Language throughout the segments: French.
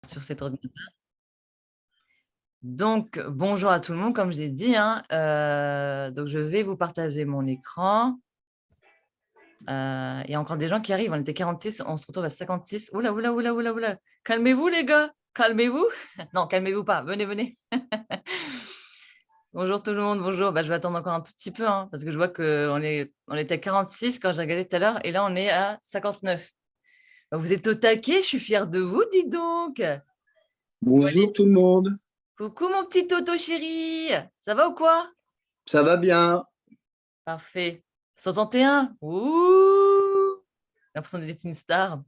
sur cet ordinateur. Donc, bonjour à tout le monde, comme je l'ai dit, hein, donc je vais vous partager mon écran. Il y a encore des gens qui arrivent, on était 46, on se retrouve à 56. Oula, oula, oula, oula, oula. Calmez-vous les gars, calmez-vous. Non, calmez-vous pas, venez, venez. Bonjour tout le monde, bonjour. Bah, je vais attendre encore un tout petit peu, hein, parce que je vois on était à 46 quand j'ai regardé tout à l'heure, et là on est à 59. Bah, vous êtes au taquet, je suis fière de vous, dis donc. Bonjour tout le monde, Coucou mon petit Toto chéri, ça va ou quoi? ça va bien? Parfait. 61. Ouh! J'ai l'impression d'être une star.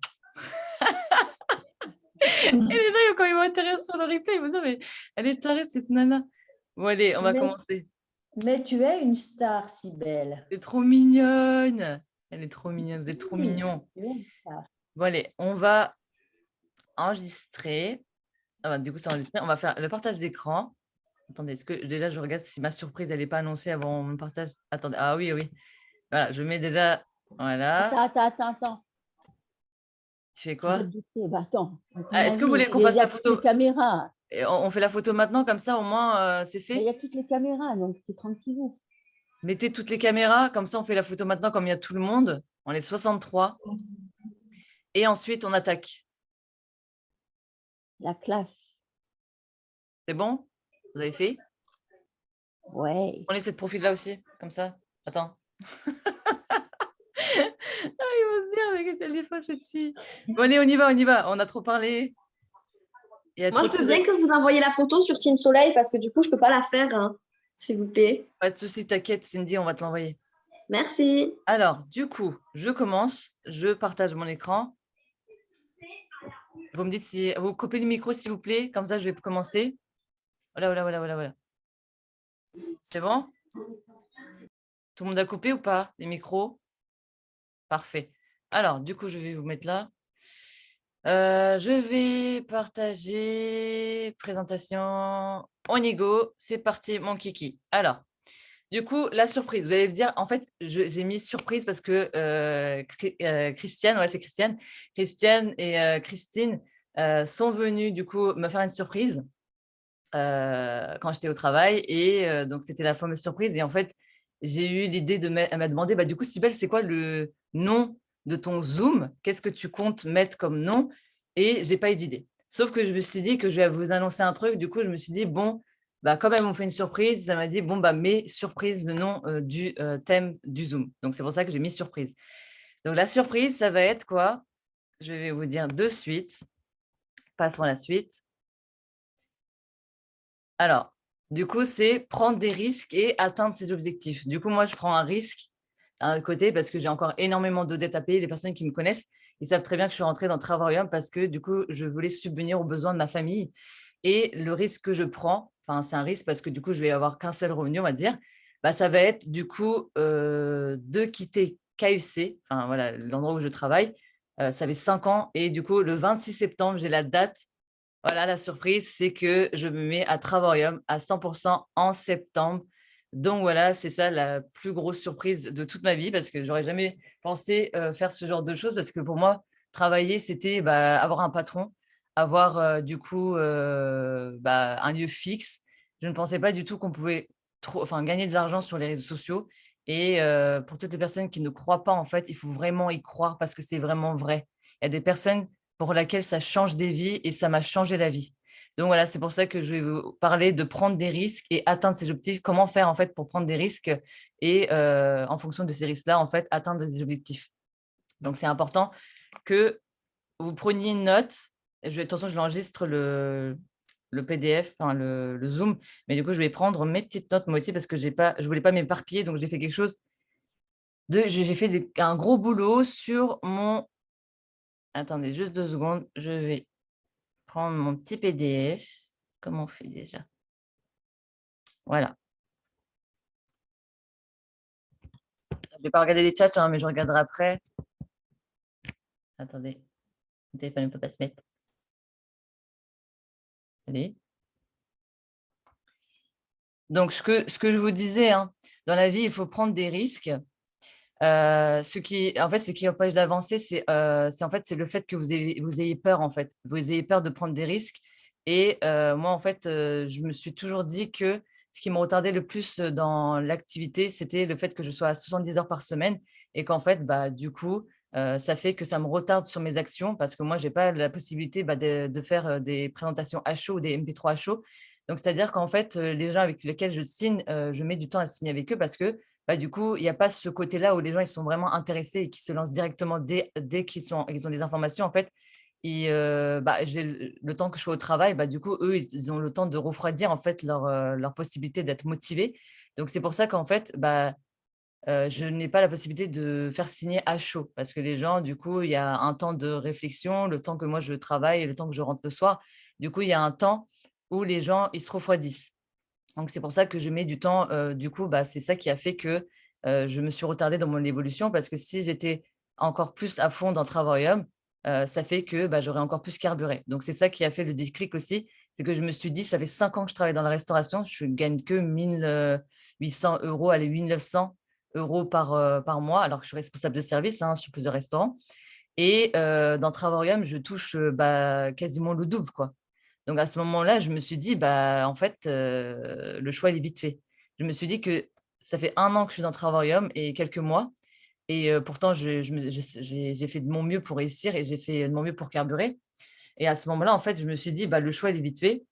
Et les gens, quand ils vont atterrir sur le replay, ils vont se dire: «Mais elle est tarée cette nana». Bon allez, on va Mais, commencer. mais tu es une star, si belle. Elle est trop mignonne. Elle est trop mignonne, vous êtes trop Oui, mignons. tu es une star. Bon allez, on va enregistrer. Ah bah, du coup, c'est enregistré. On va faire le partage d'écran. Attendez, est-ce que déjà je regarde si ma surprise, elle est pas annoncée avant mon partage? Attendez, ah oui, oui. Voilà, je mets déjà voilà. Attends. Tu fais Tu vas quoi? te douter. Bah, attends, à ton Ah, est-ce que vous avis, voulez qu'on il fasse y la a toutes les photo? caméras. Et on fait la photo maintenant, comme ça au moins, c'est Mais il y fait? a toutes les caméras, donc tu es tranquillou. Mettez toutes les caméras, comme ça on fait la photo maintenant comme il y a tout le monde. On est 63 et ensuite on attaque. La classe. C'est bon? Vous avez fait? Ouais. Prenez cette profil-là aussi, comme ça. Attends. Ah, ils vont se dire: «Mais qu'est-ce qu'elle est folle cette fille». Bon allez, on y va, on y va. On a trop parlé. Il y a Moi, trop je de veux choses à bien que vous envoyiez la photo sur Team Soleil parce que du coup, je peux pas la faire, hein, s'il vous plaît. pas de souci, t'inquiète Cindy, on va te l'envoyer. Merci. Alors, du coup, je commence, je partage mon écran. Vous me dites si vous coupez le micro s'il vous plaît, comme ça je vais commencer. Voilà, voilà, voilà, voilà, voilà. C'est bon? Tout le monde a coupé ou pas les micros? Parfait. Alors, du coup, je vais vous mettre là. Je vais partager présentation. On y go, c'est parti mon kiki. Alors, du coup, la surprise, vous allez me dire, en fait, j'ai mis surprise parce que Christiane, ouais, c'est Christiane. Christiane et Christine sont venues du coup me faire une surprise quand j'étais au travail et donc c'était la fameuse surprise et en fait, j'ai eu l'idée elle m'a demandé: «Bah, du coup, Cybèle, c'est quoi le nom de ton Zoom? Qu'est-ce que tu comptes mettre comme nom?» Et j'ai pas eu d'idée. Sauf que je me suis dit que je vais vous annoncer un truc, du coup, je me suis dit: «Bon, bah, comme elles m'ont fait une surprise», ça m'a dit: «Bon, bah, mets surprise le nom, du, thème du Zoom». Donc c'est pour ça que j'ai mis surprise. Donc la surprise, ça va être quoi? Je vais vous dire de suite. Passons à la suite. Alors, du coup, c'est prendre des risques et atteindre ses objectifs. Du coup, moi, je prends un risque d'un côté parce que j'ai encore énormément de dettes à payer. Les personnes qui me connaissent, ils savent très bien que je suis rentrée dans Travarium parce que du coup, je voulais subvenir aux besoins de ma famille. Et le risque que je prends, enfin, c'est un risque parce que du coup, je vais avoir qu'un seul revenu, on va dire, bah, ça va être du coup de quitter KFC, enfin voilà, l'endroit où je travaille. Ça fait 5 ans et du coup, le 26 septembre, j'ai la date. Voilà, la surprise, c'est que je me mets à Travarium à 100% en septembre. Donc voilà, c'est ça la plus grosse surprise de toute ma vie parce que j'aurais jamais pensé, faire ce genre de choses parce que pour moi, travailler, c'était, bah, avoir un patron, avoir, du coup, bah, un lieu fixe. Je ne pensais pas du tout qu'on pouvait gagner de l'argent sur les réseaux sociaux et pour toutes les personnes qui ne croient pas, en fait, il faut vraiment y croire parce que c'est vraiment vrai. Il y a des personnes pour laquelle ça change des vies et ça m'a changé la vie. Donc voilà, c'est pour ça que je vais vous parler de prendre des risques et atteindre ses objectifs. Comment faire en fait pour prendre des risques et en fonction de ces risques-là, en fait, atteindre des objectifs. Donc c'est important que vous preniez une note. De toute façon, je l'enregistre le PDF, enfin le Zoom, mais du coup, je vais prendre mes petites notes moi aussi parce que je voulais pas m'éparpiller, donc j'ai fait quelque chose j'ai fait un gros boulot sur mon. Attendez juste 2 secondes, je vais prendre mon petit PDF. Comment on fait déjà? Voilà. Je ne vais pas regarder les chats, hein, mais je regarderai après. Attendez, mon téléphone ne peut pas se mettre. Allez. Donc, ce que je vous disais, hein, dans la vie, il faut prendre des risques. Ce qui empêche d'avancer, c'est c'est le fait que vous ayez peur, en fait. Vous ayez peur de prendre des risques. Et moi, en fait, je me suis toujours dit que ce qui me retardait le plus dans l'activité, c'était le fait que je sois à 70 heures par semaine et qu'en fait, bah, du coup, ça fait que ça me retarde sur mes actions parce que moi, j'ai pas la possibilité, bah, de faire, des présentations à chaud ou des MP3 à chaud. Donc, c'est-à-dire qu'en fait, les gens avec lesquels je signe, je mets du temps à signer avec eux parce que, bah, du coup, il y a pas ce côté-là où les gens, ils sont vraiment intéressés et qui se lancent directement dès qu'ils ont des informations. En fait, et bah, j'ai le temps que je suis au travail, bah, du coup, eux, ils ont le temps de refroidir, en fait, leur possibilité d'être motivés. Donc c'est pour ça qu'en fait, bah, je n'ai pas la possibilité de faire signer à chaud parce que les gens, du coup, il y a un temps de réflexion, le temps que moi je travaille et le temps que je rentre le soir. Du coup, il y a un temps où les gens, ils se refroidissent. Donc c'est pour ça que je mets du temps, du coup, bah, c'est ça qui a fait que, je me suis retardée dans mon évolution parce que si j'étais encore plus à fond dans Travarium, ça fait que, bah, j'aurais encore plus carburé. Donc c'est ça qui a fait le déclic aussi, c'est que je me suis dit: «Ça fait 5 ans que je travaille dans la restauration, je gagne que 1 800 €, allez 1 900 € par mois, alors que je suis responsable de service, hein, sur plusieurs restaurants et dans Travarium, je touche, bah, quasiment le double, quoi. Donc à ce moment-là, je me suis dit: «Bah, en fait, le choix, il est vite fait». Je me suis dit que ça fait 1 an que je suis dans Travarium et quelques mois et pourtant j'ai fait de mon mieux pour réussir et j'ai fait de mon mieux pour carburer et à ce moment-là, en fait, je me suis dit: «Bah, le choix, il est vite fait».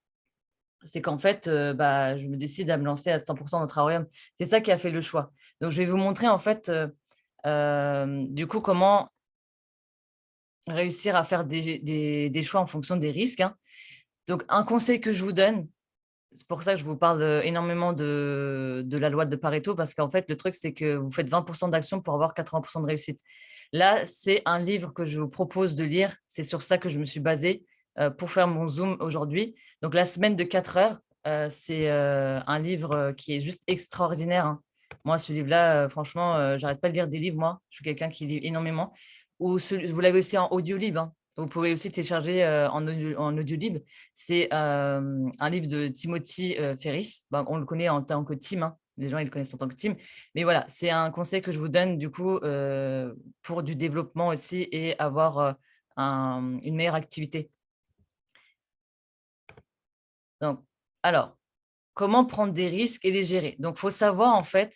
C'est qu'en fait, bah, je me décide à me lancer à 100 dans Travarium. C'est ça qui a fait le choix. Donc je vais vous montrer, en fait, du coup, comment réussir à faire des choix en fonction des risques, hein. Donc un conseil que je vous donne, c'est pour ça que je vous parle, énormément de la loi de Pareto parce qu'en fait, le truc, c'est que vous faites 20 d'actions pour avoir 80 de réussite. Là, c'est un livre que je vous propose de lire. C'est sur ça que je me suis basée, pour faire mon Zoom aujourd'hui. Donc la semaine de 4 heures, c'est, un livre, qui est juste extraordinaire, hein. Moi, ce livre-là, franchement, j'arrête pas de lire des livres, moi. Je suis quelqu'un qui lit énormément. Ou vous l'avez aussi en audiolib, hein. Vous pouvez aussi télécharger, en audiolib. C'est, un livre de Timothy, Ferriss. Ben, on le connaît en tant que Tim, hein. Les gens, ils le connaissent en tant que Tim. Mais voilà, c'est un conseil que je vous donne du coup, pour du développement aussi et avoir, une meilleure activité. Donc alors, comment prendre des risques et les gérer? Donc il faut savoir en fait,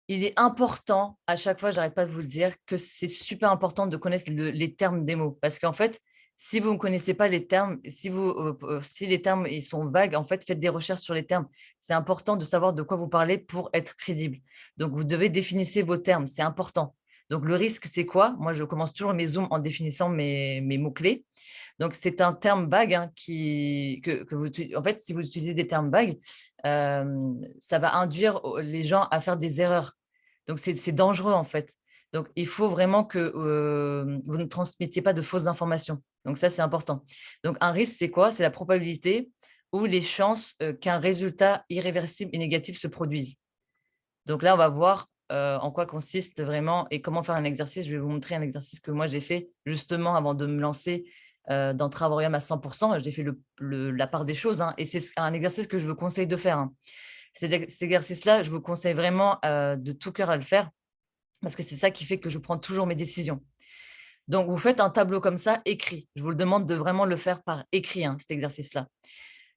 il est important, à chaque fois, j'arrête pas de vous le dire, que c'est super important de connaître les termes des mots. Parce qu'en fait, si vous ne connaissez pas les termes, si les termes ils sont vagues, en fait, faites des recherches sur les termes. C'est important de savoir de quoi vous parlez pour être crédible. Donc, vous devez définir vos termes, c'est important. Donc, le risque, c'est quoi? Moi, je commence toujours mes zooms en définissant mes mots-clés. Donc, c'est un terme vague hein, en fait, si vous utilisez des termes vagues, ça va induire les gens à faire des erreurs. Donc, c'est dangereux en fait. Donc, il faut vraiment que vous ne transmettiez pas de fausses informations. Donc, ça, c'est important. Donc, un risque, c'est quoi? C'est la probabilité ou les chances qu'un résultat irréversible et négatif se produise. Donc là, on va voir en quoi consiste vraiment et comment faire un exercice. Je vais vous montrer un exercice que moi j'ai fait justement avant de me lancer dans Travarium à 100. J'ai fait la part des choses hein, et c'est un exercice que je vous conseille de faire, hein. Cet exercice-là, je vous conseille vraiment de tout cœur à le faire parce que c'est ça qui fait que je prends toujours mes décisions. Donc, vous faites un tableau comme ça, écrit. Je vous le demande de vraiment le faire par écrit, hein, cet exercice-là.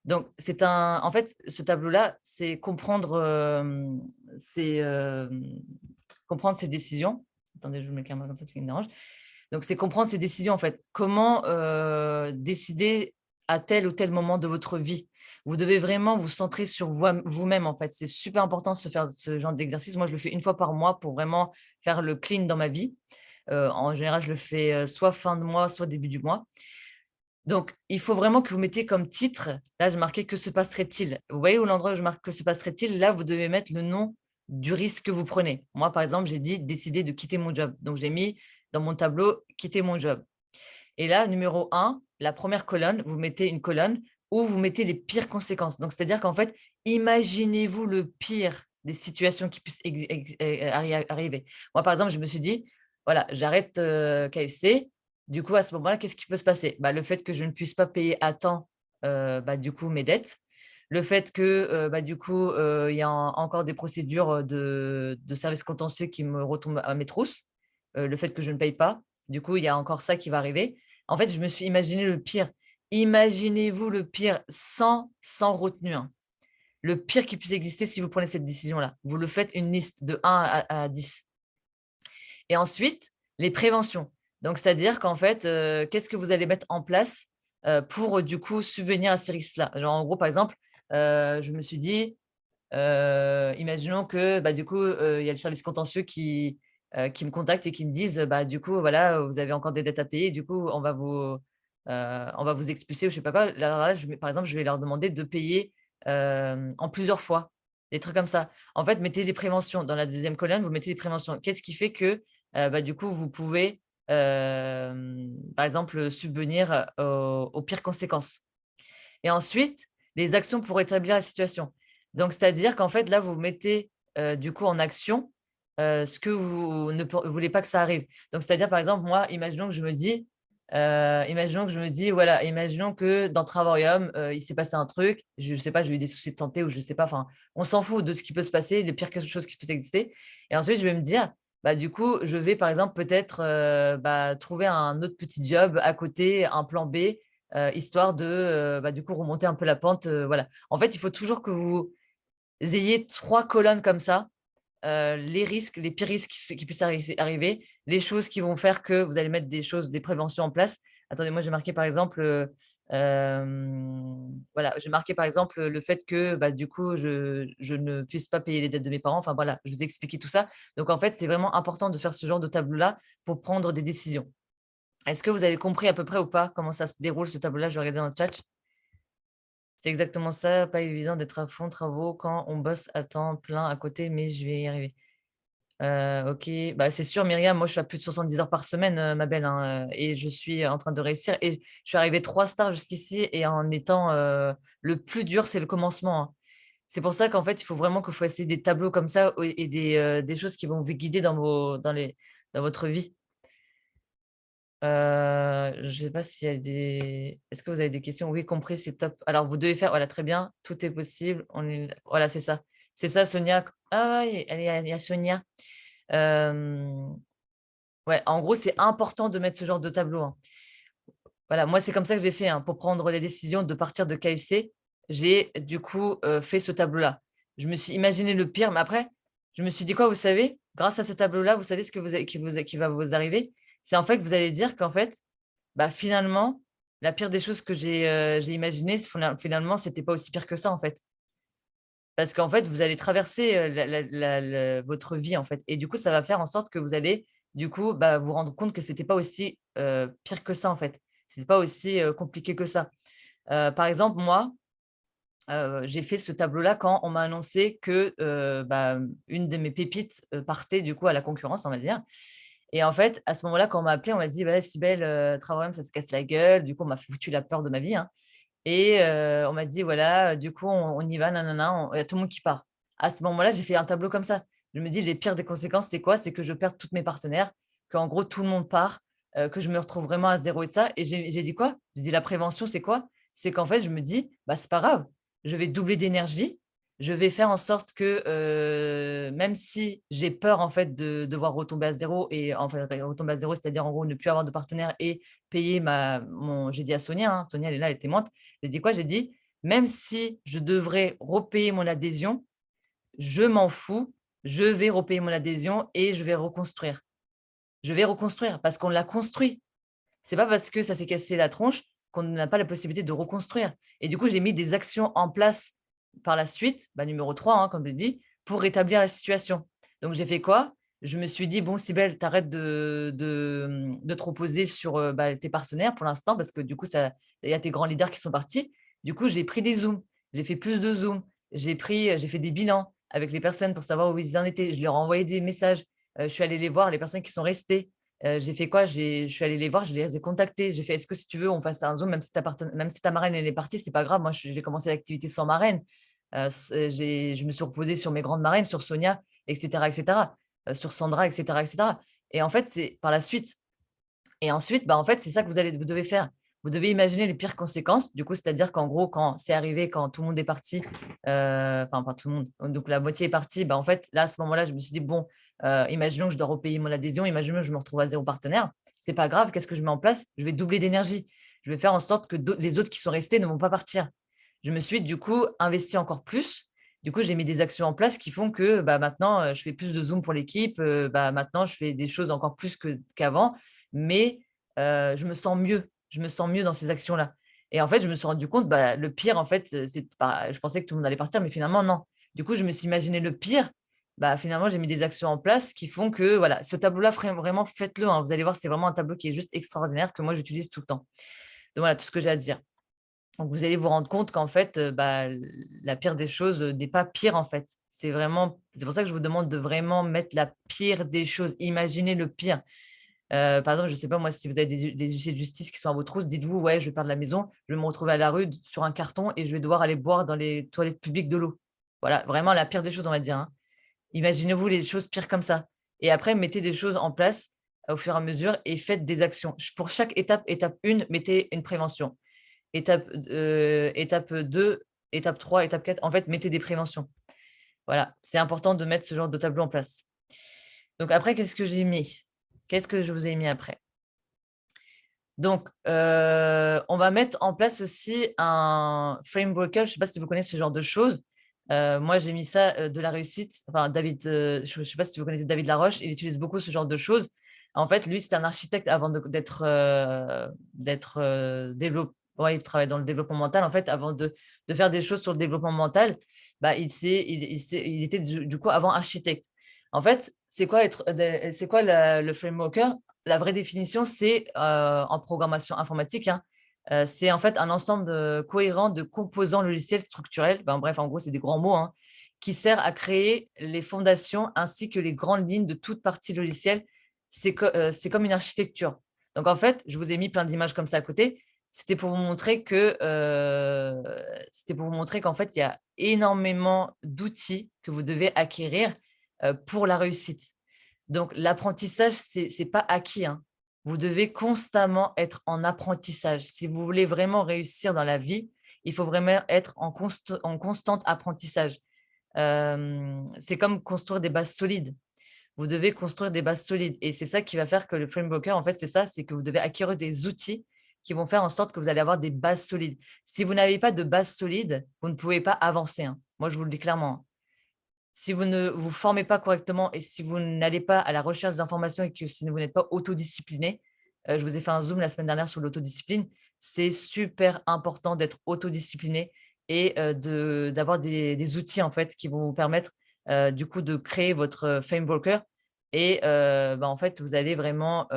Donc, en fait, ce tableau-là, c'est comprendre ses décisions. Attendez, je vous mets le caméra comme ça parce qu'il me dérange. Donc, c'est comprendre ses décisions, en fait. Comment décider à tel ou tel moment de votre vie. Vous devez vraiment vous centrer sur vous-même, en fait. C'est super important de se faire ce genre d'exercice. Moi, je le fais une fois par mois pour vraiment faire le clean dans ma vie. En général, je le fais soit fin de mois, soit début du mois. Donc, il faut vraiment que vous mettiez comme titre, là, je marquais «Que se passerait-il?» Vous voyez où l'endroit où je marque «Que se passerait-il?» Là, vous devez mettre le nom du risque que vous prenez. Moi, par exemple, j'ai dit: «Décider de quitter mon job». Donc, j'ai mis dans mon tableau «Quitter mon job». Et là, numéro 1, la première colonne, vous mettez une colonne où vous mettez les pires conséquences. Donc, c'est-à-dire qu'en fait, imaginez-vous le pire des situations qui puissent arriver. Moi, par exemple, je me suis dit: «Voilà, j'arrête, KFC». Du coup, à ce moment-là, qu'est-ce qui peut se passer? Bah, le fait que je ne puisse pas payer à temps, bah, du coup, mes dettes. le fait que du coup, il y a encore des procédures de services contentieux qui me retombent à mes trousses, le fait que je ne paye pas. Du coup, il y a encore ça qui va arriver. En fait, je me suis imaginé le pire. Imaginez-vous le pire sans retenue, hein. Le pire qui puisse exister si vous prenez cette décision-là. Vous le faites une liste de 1 à 10. Et ensuite, les préventions. Donc, c'est-à-dire qu'en fait, qu'est-ce que vous allez mettre en place pour du coup subvenir à ces risques-là? Genre, en gros, par exemple, je me suis dit, imaginons que du coup, il y a le service contentieux qui me contacte et qui me disent, du coup, voilà, vous avez encore des dettes à payer, du coup, on va vous expulser ou je sais pas quoi. Là, par exemple, je vais leur demander de payer en plusieurs fois, des trucs comme ça. En fait, mettez les préventions. Dans la deuxième colonne, vous mettez les préventions. Qu'est-ce qui fait que du coup, vous pouvez, par exemple, subvenir aux pires conséquences. Et ensuite, les actions pour rétablir la situation. Donc, c'est-à-dire qu'en fait, là, vous mettez du coup en action ce que vous ne voulez pas que ça arrive. Donc, c'est-à-dire, par exemple, moi, voilà, imaginons que dans Travarium, il s'est passé un truc, je ne sais pas, j'ai eu des soucis de santé ou je ne sais pas, enfin, on s'en fout de ce qui peut se passer, les pires choses qui peuvent exister. Et ensuite, je vais me dire, du coup, je vais, par exemple, peut-être trouver un autre petit job à côté, un plan B, histoire de du coup remonter un peu la pente. Voilà. En fait, il faut toujours que vous ayez 3 colonnes comme ça, les risques, les pires risques qui puissent arriver, les choses qui vont faire que vous allez mettre des préventions en place. Attendez, moi j'ai marqué par exemple, voilà, j'ai marqué par exemple le fait que du coup je ne puisse pas payer les dettes de mes parents. Enfin voilà, je vous ai expliqué tout ça. Donc en fait, c'est vraiment important de faire ce genre de tableau-là pour prendre des décisions. Est-ce que vous avez compris à peu près ou pas comment ça se déroule ce tableau-là? Je vais regarder dans le chat. C'est exactement ça, pas évident d'être à fond travaux quand on bosse à temps plein à côté, mais je vais y arriver. OK, c'est sûr Myriam, moi je suis à plus de 70 heures par semaine, ma belle, hein, et je suis en train de réussir et je suis arrivée 3 stars jusqu'ici et en étant, le plus dur, c'est le commencement, hein. C'est pour ça qu'en fait, il faut vraiment que vous fassiez des tableaux comme ça et des choses qui vont vous guider dans votre vie. Je ne sais pas s'il y a des est-ce que vous avez des questions? Oui, compris, c'est top. Alors vous devez faire voilà, très bien, tout est possible, on est voilà, c'est ça. C'est ça Sonia. Ah ouais, il y a Sonia. Hem, ouais, en gros, c'est important de mettre ce genre de tableau, hein. Voilà, moi, c'est comme ça que j'ai fait, hein, pour prendre les décisions de partir de KFC. J'ai du coup, fait ce tableau-là. Je me suis imaginé le pire, mais après, je me suis dit quoi, vous savez? Grâce à ce tableau-là, vous savez ce que vous a qui va vous arriver? C'est en fait que vous allez dire qu'en fait, finalement, la pire des choses que j'ai imaginées, finalement, c'était pas aussi pire que ça, en fait. Parce qu'en fait, vous allez traverser, votre vie, en fait et du coup, ça va faire en sorte que vous allez, du coup, vous rendre compte que c'était pas aussi, pire que ça, en fait. C'est pas aussi, compliqué que ça. Par exemple, moi, j'ai fait ce tableau-là quand on m'a annoncé que, une de mes pépites, partait du coup à la concurrence, on va dire et en fait, à ce moment-là, quand on m'a appelé, on m'a dit: «Bah, Cybèle, Travail, ça se casse la gueule». Du coup, on m'a foutu la peur de ma vie, hein et on m'a dit: «Voilà, du coup, on y va, nanana, il y a tout le monde qui part». À ce moment-là, j'ai fait un tableau comme ça. Je me dis: «Les pires des conséquences, c'est quoi? C'est que je perds toutes mes partenaires, qu'en gros tout le monde part, que je me retrouve vraiment à zéro et de ça» et j'ai dit quoi? J'ai dit: «La prévention, c'est quoi?» C'est qu'en fait, je me dis: «Bah, c'est pas grave, je vais doubler d'énergie, je vais faire en sorte que, même si j'ai peur, en fait, de devoir retomber à zéro et enfin, retomber à zéro, c'est-à-dire, en gros, ne plus avoir de partenaire et payer j'ai dit à Sonia, hein, Sonia, elle est là, elle est témoin. J'ai dit quoi? J'ai dit: «Même si je devrais repayer mon adhésion, je m'en fous, je vais repayer mon adhésion et je vais reconstruire». Je vais reconstruire parce qu'on l'a construit. C'est pas parce que ça s'est cassé la tronche qu'on n'a pas la possibilité de reconstruire et du coup, j'ai mis des actions en place par la suite, numéro 3, hein, comme je l'ai dit, pour rétablir la situation. Donc j'ai fait quoi? Je me suis dit: «Bon Cybèle, tu arrêtes de te reposer sur, tes partenaires pour l'instant» parce que du coup ça il y a tes grands leaders qui sont partis. Du coup, j'ai pris des zooms, j'ai fait plus de zooms, j'ai fait des bilans avec les personnes pour savoir où ils en étaient. Je leur ai envoyé des messages, je suis allée les voir, les personnes qui sont restées. J'ai fait quoi? Je suis allée les voir, je les ai contactés. J'ai fait: «Est-ce que si tu veux, on fasse un Zoom, même si ta marraine, elle est partie, c'est pas grave. Moi, j'ai commencé l'activité sans marraine». Je me suis reposée sur mes grandes marraines, sur Sonia et cetera, sur Sandra et cetera et en fait, c'est par la suite et ensuite, en fait, c'est ça que vous devez faire. vous devez imaginer les pires conséquences. Du coup, c'est-à-dire qu'en gros, quand c'est arrivé, quand tout le monde est parti, enfin, pas tout le monde, donc la moitié est partie, en fait, là, à ce moment-là, je me suis dit, bon, imaginons que je dois repayer mon adhésion, imaginons que je me retrouve à 0 partenaire. C'est pas grave, qu'est-ce que je mets en place? Je vais doubler d'énergie. Je vais faire en sorte que les autres qui sont restés ne vont pas partir. Je me suis du coup investi encore plus. Du coup, j'ai mis des actions en place qui font que maintenant, je fais plus de Zoom pour l'équipe. Maintenant, je fais des choses encore plus qu'avant. Mais je me sens mieux. Je me sens mieux dans ces actions-là. Et en fait, je me suis rendu compte, le pire, en fait, c'est pas, je pensais que tout le monde allait partir, mais finalement, non. Du coup, je me suis imaginé le pire. Finalement, j'ai mis des actions en place qui font que, voilà, ce tableau-là, vraiment, faites-le, hein. Vous allez voir, c'est vraiment un tableau qui est juste extraordinaire que moi, j'utilise tout le temps. Donc, voilà tout ce que j'ai à dire. Donc, vous allez vous rendre compte qu'en fait, la pire des choses n'est pas pire, en fait. C'est pour ça que je vous demande de vraiment mettre la pire des choses. Imaginez le pire. Par exemple, je ne sais pas moi, si vous avez des huissiers de justice qui sont à vos trousses, dites-vous: «Ouais, je vais perdre la maison, je vais me retrouver à la rue sur un carton et je vais devoir aller boire dans les toilettes publiques de l'eau». Voilà, vraiment la pire des choses, on va dire, hein. Imaginez-vous les choses pires comme ça et après mettez des choses en place au fur et à mesure et faites des actions. Pour chaque étape, étape 1, mettez une prévention. Étape 2, étape 3, étape 4, en fait, mettez des préventions. Voilà, c'est important de mettre ce genre de tableau en place. Donc après, qu'est-ce que j'ai mis? Qu'est-ce que je vous ai mis après? Donc, on va mettre en place aussi un frame worker. Je ne sais pas si vous connaissez ce genre de choses. Moi, j'ai mis ça de la réussite. Enfin, David, je ne sais pas si vous connaissez David Laroche, il utilise beaucoup ce genre de choses. En fait, lui, c'est un architecte avant d'être développeur. Ouais, il travaille dans le développement mental. En fait, avant de faire des choses sur le développement mental, il était du coup avant architecte. En fait, c'est quoi le frame worker? La vraie définition, c'est en programmation informatique, hein, c'est en fait un ensemble cohérent de composants logiciels structurels, bref, en gros, c'est des grands mots, hein, qui sert à créer les fondations ainsi que les grandes lignes de toute partie logicielle. C'est comme une architecture. Donc, en fait, je vous ai mis plein d'images comme ça à côté. C'était pour vous montrer qu'en fait, il y a énormément d'outils que vous devez acquérir pour la réussite. Donc, l'apprentissage, ce n'est pas acquis, hein. Vous devez constamment être en apprentissage. Si vous voulez vraiment réussir dans la vie, il faut vraiment être en constant apprentissage. C'est comme construire des bases solides. Vous devez construire des bases solides et c'est ça qui va faire que le frame worker, en fait, c'est ça, c'est que vous devez acquérir des outils qui vont faire en sorte que vous allez avoir des bases solides. Si vous n'avez pas de bases solides, vous ne pouvez pas avancer, hein. Moi, je vous le dis clairement, hein. Si vous ne vous formez pas correctement et si vous n'allez pas à la recherche d'informations et que si vous n'êtes pas autodiscipliné, je vous ai fait un Zoom la semaine dernière sur l'autodiscipline, c'est super important d'être autodiscipliné et d'avoir des outils en fait qui vont vous permettre du coup de créer votre frame worker et en fait, vous allez vraiment,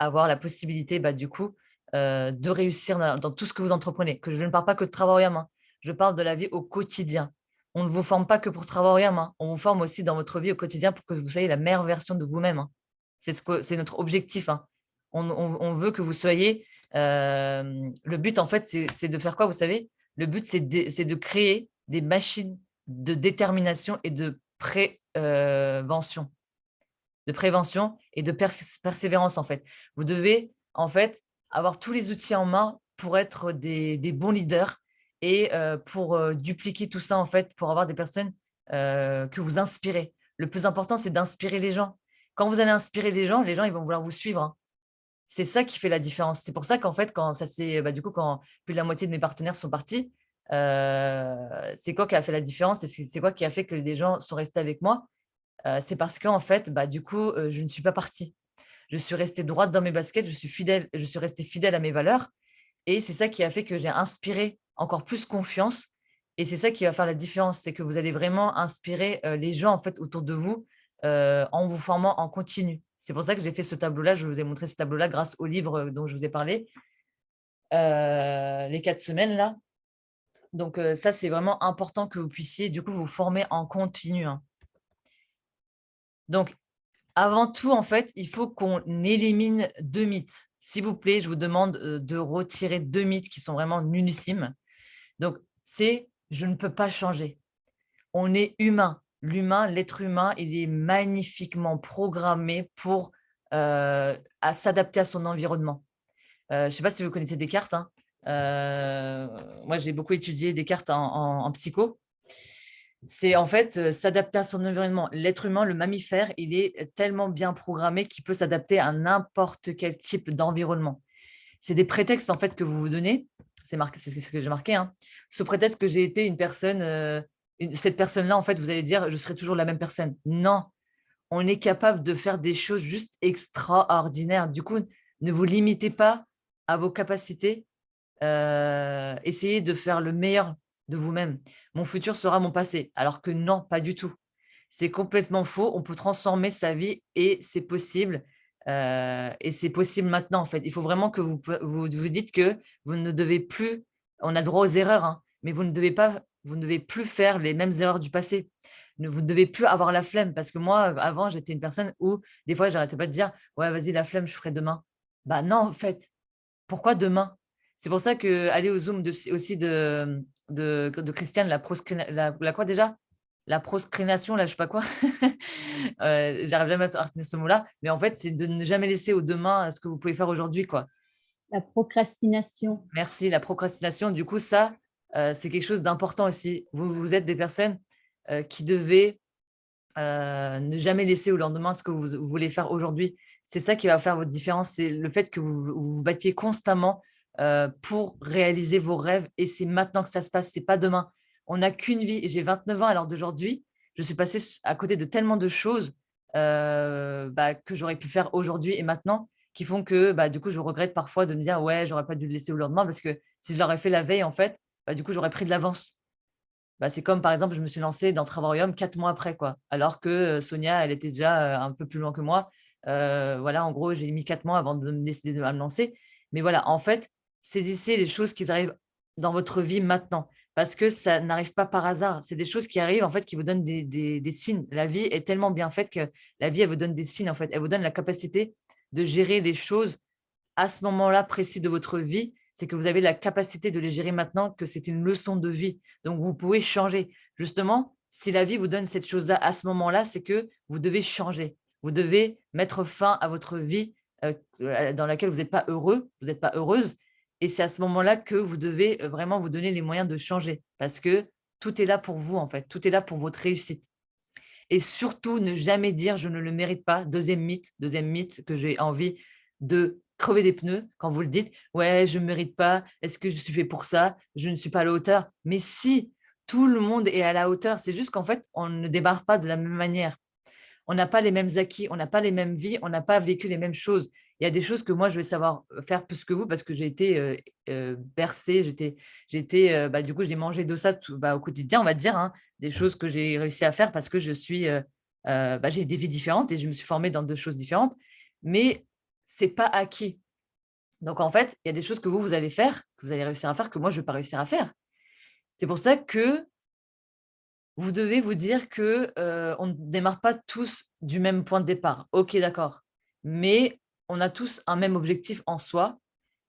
avoir la possibilité, du coup, de réussir dans tout ce que vous entreprenez. Que je ne parle pas que de travail à main, je parle de la vie au quotidien. On ne vous forme pas que pour travailler à main, on vous forme aussi dans votre vie au quotidien pour que vous soyez la meilleure version de vous-même, hein. C'est notre objectif, hein. On veut que vous soyez, le but en fait, c'est de faire quoi, vous savez? Le but, c'est de créer des machines de détermination et de prévention et de persévérance, en fait. Vous devez, en fait, avoir tous les outils en main pour être des bons leaders et pour dupliquer tout ça, en fait, pour avoir des personnes que vous inspirez. Le plus important, c'est d'inspirer les gens. Quand vous allez inspirer les gens, ils vont vouloir vous suivre, hein. C'est ça qui fait la différence. C'est pour ça qu'en fait, quand ça s'est du coup, quand plus de la moitié de mes partenaires sont partis, c'est quoi qui a fait la différence et c'est quoi qui a fait que les gens sont restés avec moi? C'est parce qu'en fait, du coup, je ne suis pas partie. Je suis restée droite dans mes baskets, je suis restée fidèle à mes valeurs et c'est ça qui a fait que j'ai inspiré encore plus confiance et c'est ça qui va faire la différence. C'est que vous allez vraiment inspirer, les gens, en fait, autour de vous, en vous formant en continu. C'est pour ça que j'ai fait ce tableau-là. Je vous ai montré ce tableau-là grâce au livre, dont je vous ai parlé, les 4 semaines là. Donc ça, c'est vraiment important que vous puissiez, du coup, vous former en continu, hein. Donc, avant tout, en fait, il faut qu'on élimine 2 mythes. S'il vous plaît, je vous demande, de retirer 2 mythes qui sont vraiment nullissimes. Donc, c'est: «Je ne peux pas changer». On est humain. L'être humain, il est magnifiquement programmé pour, s'adapter à son environnement. Je ne sais pas si vous connaissez Descartes, hein. Moi, j'ai beaucoup étudié Descartes en psycho. C'est en fait s'adapter à son environnement. L'être humain, le mammifère, il est tellement bien programmé qu'il peut s'adapter à n'importe quel type d'environnement. C'est des prétextes en fait que vous vous donnez. C'est marqué, c'est ce que j'ai marqué, hein. Sous prétexte que j'ai été une personne, cette personne-là, en fait, vous allez dire, je serai toujours la même personne. Non, on est capable de faire des choses juste extraordinaires. Du coup, ne vous limitez pas à vos capacités. Essayez de faire le meilleur de vous-même. Mon futur sera mon passé. Alors que non, pas du tout. C'est complètement faux. On peut transformer sa vie et c'est possible. Et c'est possible maintenant, en fait. Il faut vraiment que vous dites que vous ne devez plus, on a droit aux erreurs, hein, mais vous ne devez plus faire les mêmes erreurs du passé. Vous ne devez plus avoir la flemme parce que moi, avant, j'étais une personne où des fois, j'arrêtais pas de dire, ouais, vas-y, la flemme, je ferai demain. Bah non, en fait, pourquoi demain? C'est pour ça que aller au Zoom aussi de Christiane, la quoi déjà? La proscrination, là, je sais pas quoi. J'arrive jamais à retenir ce mot-là. Mais en fait, c'est de ne jamais laisser au demain ce que vous pouvez faire aujourd'hui, quoi. La procrastination. Merci, la procrastination. Du coup, ça, c'est quelque chose d'important aussi. Vous êtes des personnes qui devez ne jamais laisser au lendemain ce que vous voulez faire aujourd'hui. C'est ça qui va faire votre différence. C'est le fait que vous battiez constamment pour réaliser vos rêves. Et c'est maintenant que ça se passe, c'est pas demain. On n'a qu'une vie. Et j'ai 29 ans à l'heure d'aujourd'hui. Je suis passée à côté de tellement de choses que j'aurais pu faire aujourd'hui et maintenant qui font que du coup, je regrette parfois de me dire ouais, j'aurais pas dû le laisser au lendemain parce que si je l'aurais fait la veille, en fait, du coup, j'aurais pris de l'avance. C'est comme par exemple, je me suis lancée dans Travarium 4 mois après, quoi. Alors que Sonia, elle était déjà un peu plus loin que moi. Voilà, en gros, j'ai mis 4 mois avant de me décider de me lancer. Mais voilà, en fait, saisissez les choses qui arrivent dans votre vie maintenant. Parce que ça n'arrive pas par hasard. C'est des choses qui arrivent, en fait, qui vous donnent des signes. La vie est tellement bien faite que la vie, elle vous donne des signes, en fait. Elle vous donne la capacité de gérer les choses à ce moment-là précis de votre vie, c'est que vous avez la capacité de les gérer maintenant, que c'est une leçon de vie. Donc, vous pouvez changer. Justement, si la vie vous donne cette chose-là à ce moment-là, c'est que vous devez changer. Vous devez mettre fin à votre vie dans laquelle vous n'êtes pas heureux, vous n'êtes pas heureuse. Et c'est à ce moment-là que vous devez vraiment vous donner les moyens de changer parce que tout est là pour vous, en fait. Tout est là pour votre réussite. Et surtout, ne jamais dire je ne le mérite pas. Deuxième mythe que j'ai envie de crever des pneus quand vous le dites. Ouais, je ne mérite pas. Est-ce que je suis fait pour ça? Je ne suis pas à la hauteur. Mais si, tout le monde est à la hauteur. C'est juste qu'en fait, on ne démarre pas de la même manière. On n'a pas les mêmes acquis, on n'a pas les mêmes vies, on n'a pas vécu les mêmes choses. Il y a des choses que moi, je vais savoir faire plus que vous parce que j'ai été bercée, du coup, j'ai mangé de ça au quotidien, on va dire, hein, des choses que j'ai réussi à faire parce que j'ai des vies différentes et je me suis formée dans 2 choses différentes, mais c'est pas acquis. Donc, en fait, il y a des choses que vous allez faire, que vous allez réussir à faire, que moi, je ne vais pas réussir à faire. C'est pour ça que vous devez vous dire que, on ne démarre pas tous du même point de départ. OK, d'accord. Mais on a tous un même objectif en soi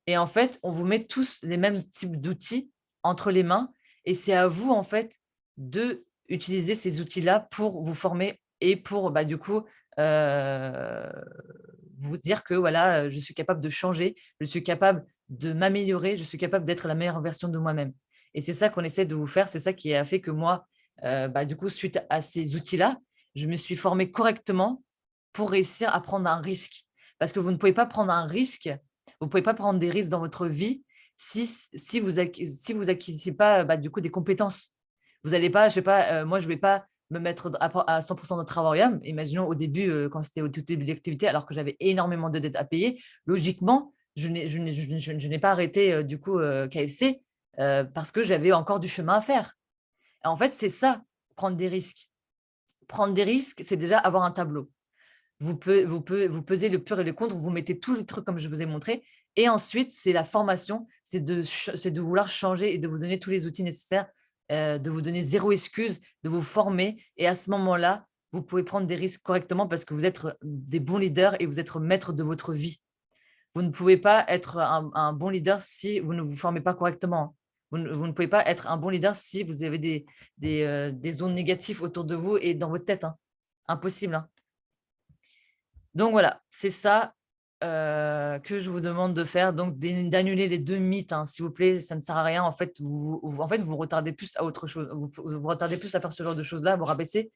et en fait, on vous met tous les mêmes types d'outils entre les mains et c'est à vous, en fait, d'utiliser ces outils-là pour vous former et pour, du coup, heu, vous dire que voilà, je suis capable de changer, je suis capable de m'améliorer, je suis capable d'être la meilleure version de moi-même et c'est ça qu'on essaie de vous faire. C'est ça qui a fait que moi, du coup, suite à ces outils-là, je me suis formée correctement pour réussir à prendre un risque. Parce que vous ne pouvez pas prendre un risque, vous ne pouvez pas prendre des risques dans votre vie si vous acquisiez pas, du coup, des compétences. Vous allez pas, je sais pas, moi, je ne vais pas me mettre à 100 dans Travarium. Imaginons au début, quand c'était au tout début de l'activité, alors que j'avais énormément de dettes à payer, logiquement, je n'ai pas arrêté, du coup, KFC, parce que j'avais encore du chemin à faire. En fait, c'est ça, prendre des risques. Prendre des risques, c'est déjà avoir un tableau. Vous pesez le pour et le contre, vous mettez tous les trucs comme je vous ai montré et ensuite, c'est la formation, c'est de vouloir changer et de vous donner tous les outils nécessaires, de vous donner 0 excuse, de vous former et à ce moment-là, vous pouvez prendre des risques correctement parce que vous êtes des bons leaders et vous êtes maître de votre vie. Vous ne pouvez pas être un bon leader si vous ne vous formez pas correctement. Vous ne pouvez pas être un bon leader si vous avez des zones négatives autour de vous et dans votre tête, hein. Impossible, hein. Donc voilà, c'est ça. que je vous demande de faire, donc d'annuler les 2 mythes, hein, s'il vous plaît, ça ne sert à rien. En fait, vous retardez plus à autre chose. Vous retardez plus à faire ce genre de choses-là, vous rabaisser,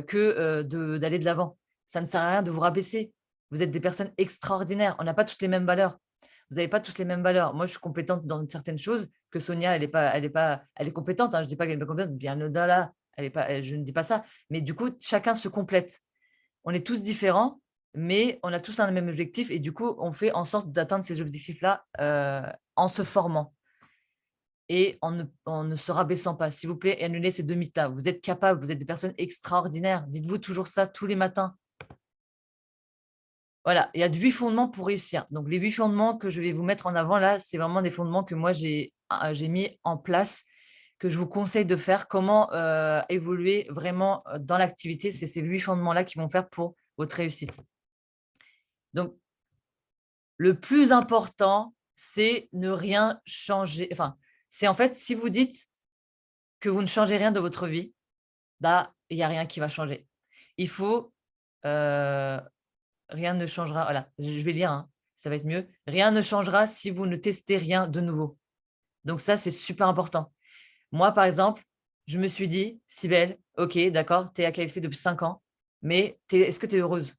que d'aller de l'avant. Ça ne sert à rien de vous rabaisser. Vous êtes des personnes extraordinaires. On n'a pas tous les mêmes valeurs. Vous n'avez pas tous les mêmes valeurs. Moi, je suis compétente dans certaines choses que Sonia, elle est compétente, hein. Je ne dis pas qu'elle n'est pas compétente, bien au-delà, je ne dis pas ça. Mais du coup, chacun se complète. On est tous différents, mais on a tous un même objectif et du coup, on fait en sorte d'atteindre ces objectifs-là en se formant et en ne se rabaissant pas. S'il vous plaît, annulez ces 2 mythes-là. Vous êtes capables, vous êtes des personnes extraordinaires. Dites-vous toujours ça tous les matins. Voilà, il y a 8 fondements pour réussir. Donc, les 8 fondements que je vais vous mettre en avant là, c'est vraiment des fondements que moi, j'ai mis en place, que je vous conseille de faire. Comment évoluer vraiment dans l'activité. C'est ces 8 fondements-là qui vont faire pour votre réussite. Donc, le plus important, c'est ne rien changer. Enfin, c'est en fait, si vous dites que vous ne changez rien de votre vie, bah, il n'y a rien qui va changer. Il faut, rien ne changera. Voilà, je vais lire, hein, ça va être mieux. Rien ne changera si vous ne testez rien de nouveau. Donc ça, c'est super important. Moi, par exemple, je me suis dit, Cybèle, ok, d'accord, tu es à KFC depuis 5 ans, mais est-ce que tu es heureuse?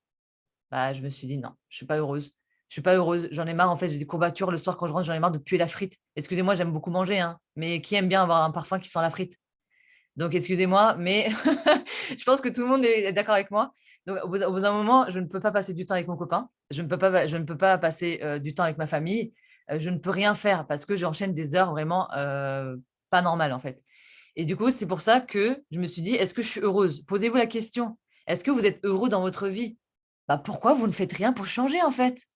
Bah, je me suis dit: «Non, je suis pas heureuse. Je suis pas heureuse, j'en ai marre, en fait, j'ai des courbatures le soir quand je rentre, j'en ai marre de puer la frite». Excusez-moi, j'aime beaucoup manger, hein, mais qui aime bien avoir un parfum qui sent la frite? Donc excusez-moi, mais je pense que tout le monde est d'accord avec moi. Donc au bout d'un moment, je ne peux pas passer du temps avec mon copain, je ne peux pas passer, du temps avec ma famille, je ne peux rien faire parce que j'enchaîne des heures vraiment, pas normales, en fait. Et du coup, c'est pour ça que je me suis dit: «Est-ce que je suis heureuse?» Posez-vous la question. Est-ce que vous êtes heureux dans votre vie? Bah, pourquoi vous ne faites rien pour changer, en fait?